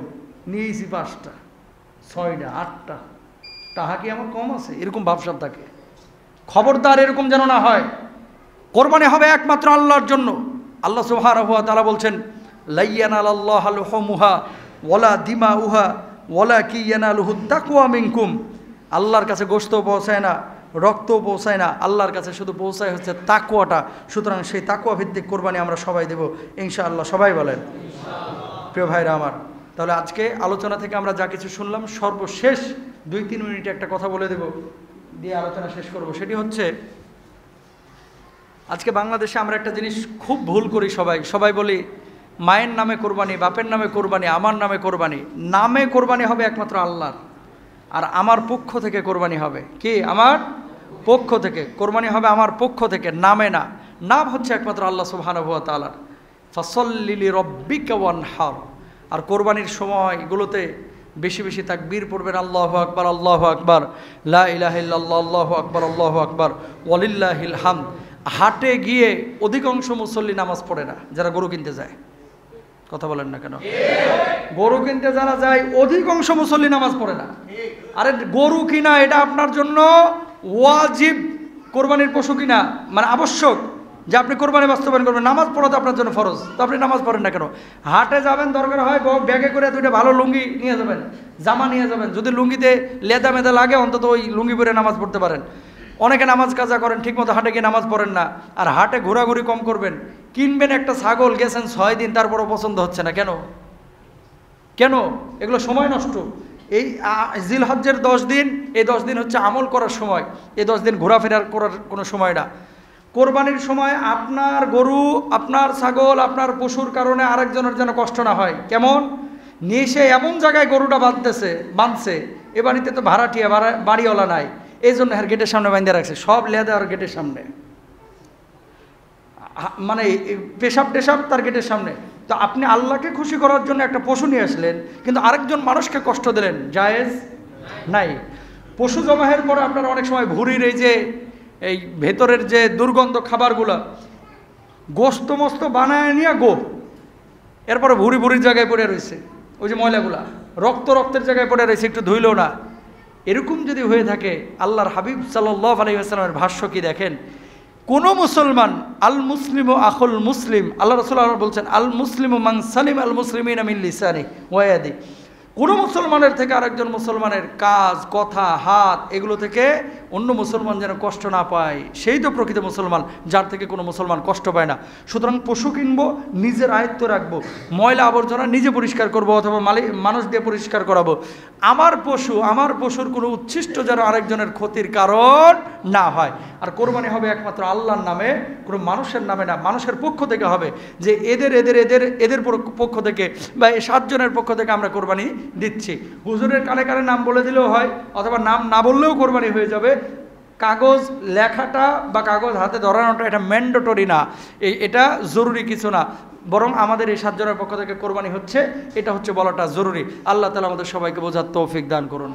নিয়েছি 5টা 6টা 8টা, টাকা কি আমার কম আছে, এরকম ভাবসাব থাকে। খবরদার এরকম যেন না হয়। কোরবানি হবে একমাত্র আল্লাহর জন্য। আল্লাহ সুবহানাহু ওয়া তাআলা বলছেন লা ইয়ানালাল্লাহু লুহুমুহা ওয়ালা দিমাউহা ওয়ালাকিন ইয়ানালুহুত তাকওয়া মিনকুম। আল্লাহর কাছে গোশত পৌঁছায় না, রক্ত পৌঁছায় না, আল্লাহর কাছে শুধু পৌঁছায় হচ্ছে তাকওয়াটা। সুতরাং সেই তাকওয়া ভিত্তিক কোরবানি আমরা সবাই দেব ইনশাআল্লাহ। সবাই বলেন ইনশাআল্লাহ। প্রিয় ভাইরা আমার, তাহলে আজকে আলোচনা থেকে আমরা যা কিছু শুনলাম, সর্বশেষ 2-3 মিনিটে একটা কথা বলে দেব, দিয়ে আলোচনা শেষ করব। সেটি হচ্ছে, আজকে বাংলাদেশে আমরা একটা জিনিস খুব ভুল করি। সবাই বলি মায়ের নামে কোরবানি, বাপের নামে কোরবানি, আমার নামে কোরবানি। নামে কোরবানি হবে একমাত্র আল্লাহর, আর আমার পক্ষ থেকে কোরবানি হবে কি? আমার পক্ষ থেকে কোরবানি হবে, আমার পক্ষ থেকে, নামে না। নাম হচ্ছে একমাত্র আল্লাহ সুবহানাহু ওয়া তাআলার। ফাসাল্লি লিরাব্বিকা ওয়ানহার। আর কোরবানির সময় এগুলোতে বেশি বেশি তাকবীর পড়বেন, আল্লাহু আকবার, আল্লাহু আকবার, লা ইলাহা ইল্লাল্লাহ, আল্লাহু আকবার, আল্লাহু আকবার, ওয়ালিল্লাহিল হামদ। হাটে গিয়ে অধিকাংশ মুসল্লি নামাজ পড়ে না, যারা গরু কিনতে যায়। কথা বলেন না কেন? গরু কিনতে যারা যায় অধিকাংশ মুসল্লি নামাজ পড়ে না। আরে গরু কিনা এটা আপনার জন্য ওয়াজিব, কোরবানির পশু কিনা মানে আবশ্যক, যে আপনি কোরবানি বাস্তবায়ন করবেন। নামাজ পড়া তো আপনার জন্য ফরজ, তো আপনি নামাজ পড়েন না কেন? হাটে যাবেন, দরকার হয় ব্যাগে করে 2টা ভালো লুঙ্গি নিয়ে যাবেন, জামা নিয়ে যাবেন। যদি লুঙ্গিতে লেদা মেদা লাগে, অন্তত ওই লুঙ্গি পরে নামাজ পড়তে পারেন। অনেকে নামাজ কাজা করেন, ঠিকমতো হাটে গিয়ে নামাজ পড়েন না। আর হাটে ঘোরাঘুরি কম করবেন। কিনবেন একটা ছাগল, গেছেন 6 দিন, তারপরও পছন্দ হচ্ছে না, কেন? কেন? এগুলো সময় নষ্ট। এই জিলহজ্জের 10 দিন, এই 10 দিন হচ্ছে আমল করার সময়, এই 10 দিন ঘোরাফেরার করার কোনো সময় না। কোরবানির সময় আপনার গরু, আপনার ছাগল, আপনার পশুর কারণে আরেকজনের যেন কষ্ট না হয়। কেমন? নিয়ে সে এমন জায়গায় গরুটা বাঁধছে, এ বাড়িতে তো ভাড়াটিয়া, বাড়িওয়ালা নাই, এই জন্য আর গেটের সামনে বাঁধিয়ে রাখছে, সব লেদা আর গেটের সামনে, মানে পেশাব টেশাব তার গেটের সামনে। তো আপনি আল্লাহকে খুশি করার জন্য একটা পশু নিয়ে আসলেন, কিন্তু আরেকজন মানুষকে কষ্ট দিলেন, জায়েজ নাই। পশু জবাহের পরে আপনারা অনেক সময় ভুঁড়ির এই ভেতরের যে দুর্গন্ধ খাবারগুলো, গোস্ত মস্ত বানায় নিয়ে এরপরে ভুঁড়ির জায়গায় পড়ে রয়েছে, ওই যে ময়লাগুলা রক্তের জায়গায় পড়ে রয়েছে, একটু ধুইল না। এরকম যদি হয়ে থাকে, আল্লাহর হাবিব সাল্লাল্লাহু আলাইহি ওয়াসাল্লামের ভাষ্য কি দেখেন, কোন মুসলমান, আল মুসলিমু আখুল মুসলিম, আল্লাহ রাসূলুল্লাহ বলছেন আল মুসলিমু মান সালিম আল মুসলিমিনা মিন লিসানি ওয়া ইয়াদি। কোনো মুসলমানের থেকে আরেকজন মুসলমানের কাজ, কথা, হাত, এগুলো থেকে অন্য মুসলমান যেন কষ্ট না পায়, সেই তো প্রকৃত মুসলমান, যার থেকে কোনো মুসলমান কষ্ট পায় না। সুতরাং পশু কিনবো, নিজের আয়ত্ত রাখবো, ময়লা আবর্জনা নিজে পরিষ্কার করব, অথবা মানুষ দিয়ে পরিষ্কার করাবো। আমার পশুর কোনো উচ্ছিষ্ট যেন আরেকজনের ক্ষতির কারণ না হয়। আর কোরবানি হবে একমাত্র আল্লাহর নামে, কোনো মানুষের নামে না, মানুষের পক্ষ থেকে হবে, যে এদের পক্ষ থেকে বা এই 7 জনের পক্ষ থেকে আমরা কোরবানি দিচ্ছি। হুজুরের কানে কানে নাম বলে দিলেও হয়, অথবা নাম না বললেও কোরবানি হয়ে যাবে। কাগজ লেখাটা বা কাগজ হাতে ধরানোটা এটা ম্যান্ডেটরি না, এটা জরুরি কিছু না, বরং আমাদের এই 7 জনের পক্ষ থেকে কোরবানি হচ্ছে, এটা হচ্ছে বলাটা জরুরি। আল্লাহ তাআলা আমাদের সবাইকে বোঝার তৌফিক দান করুন।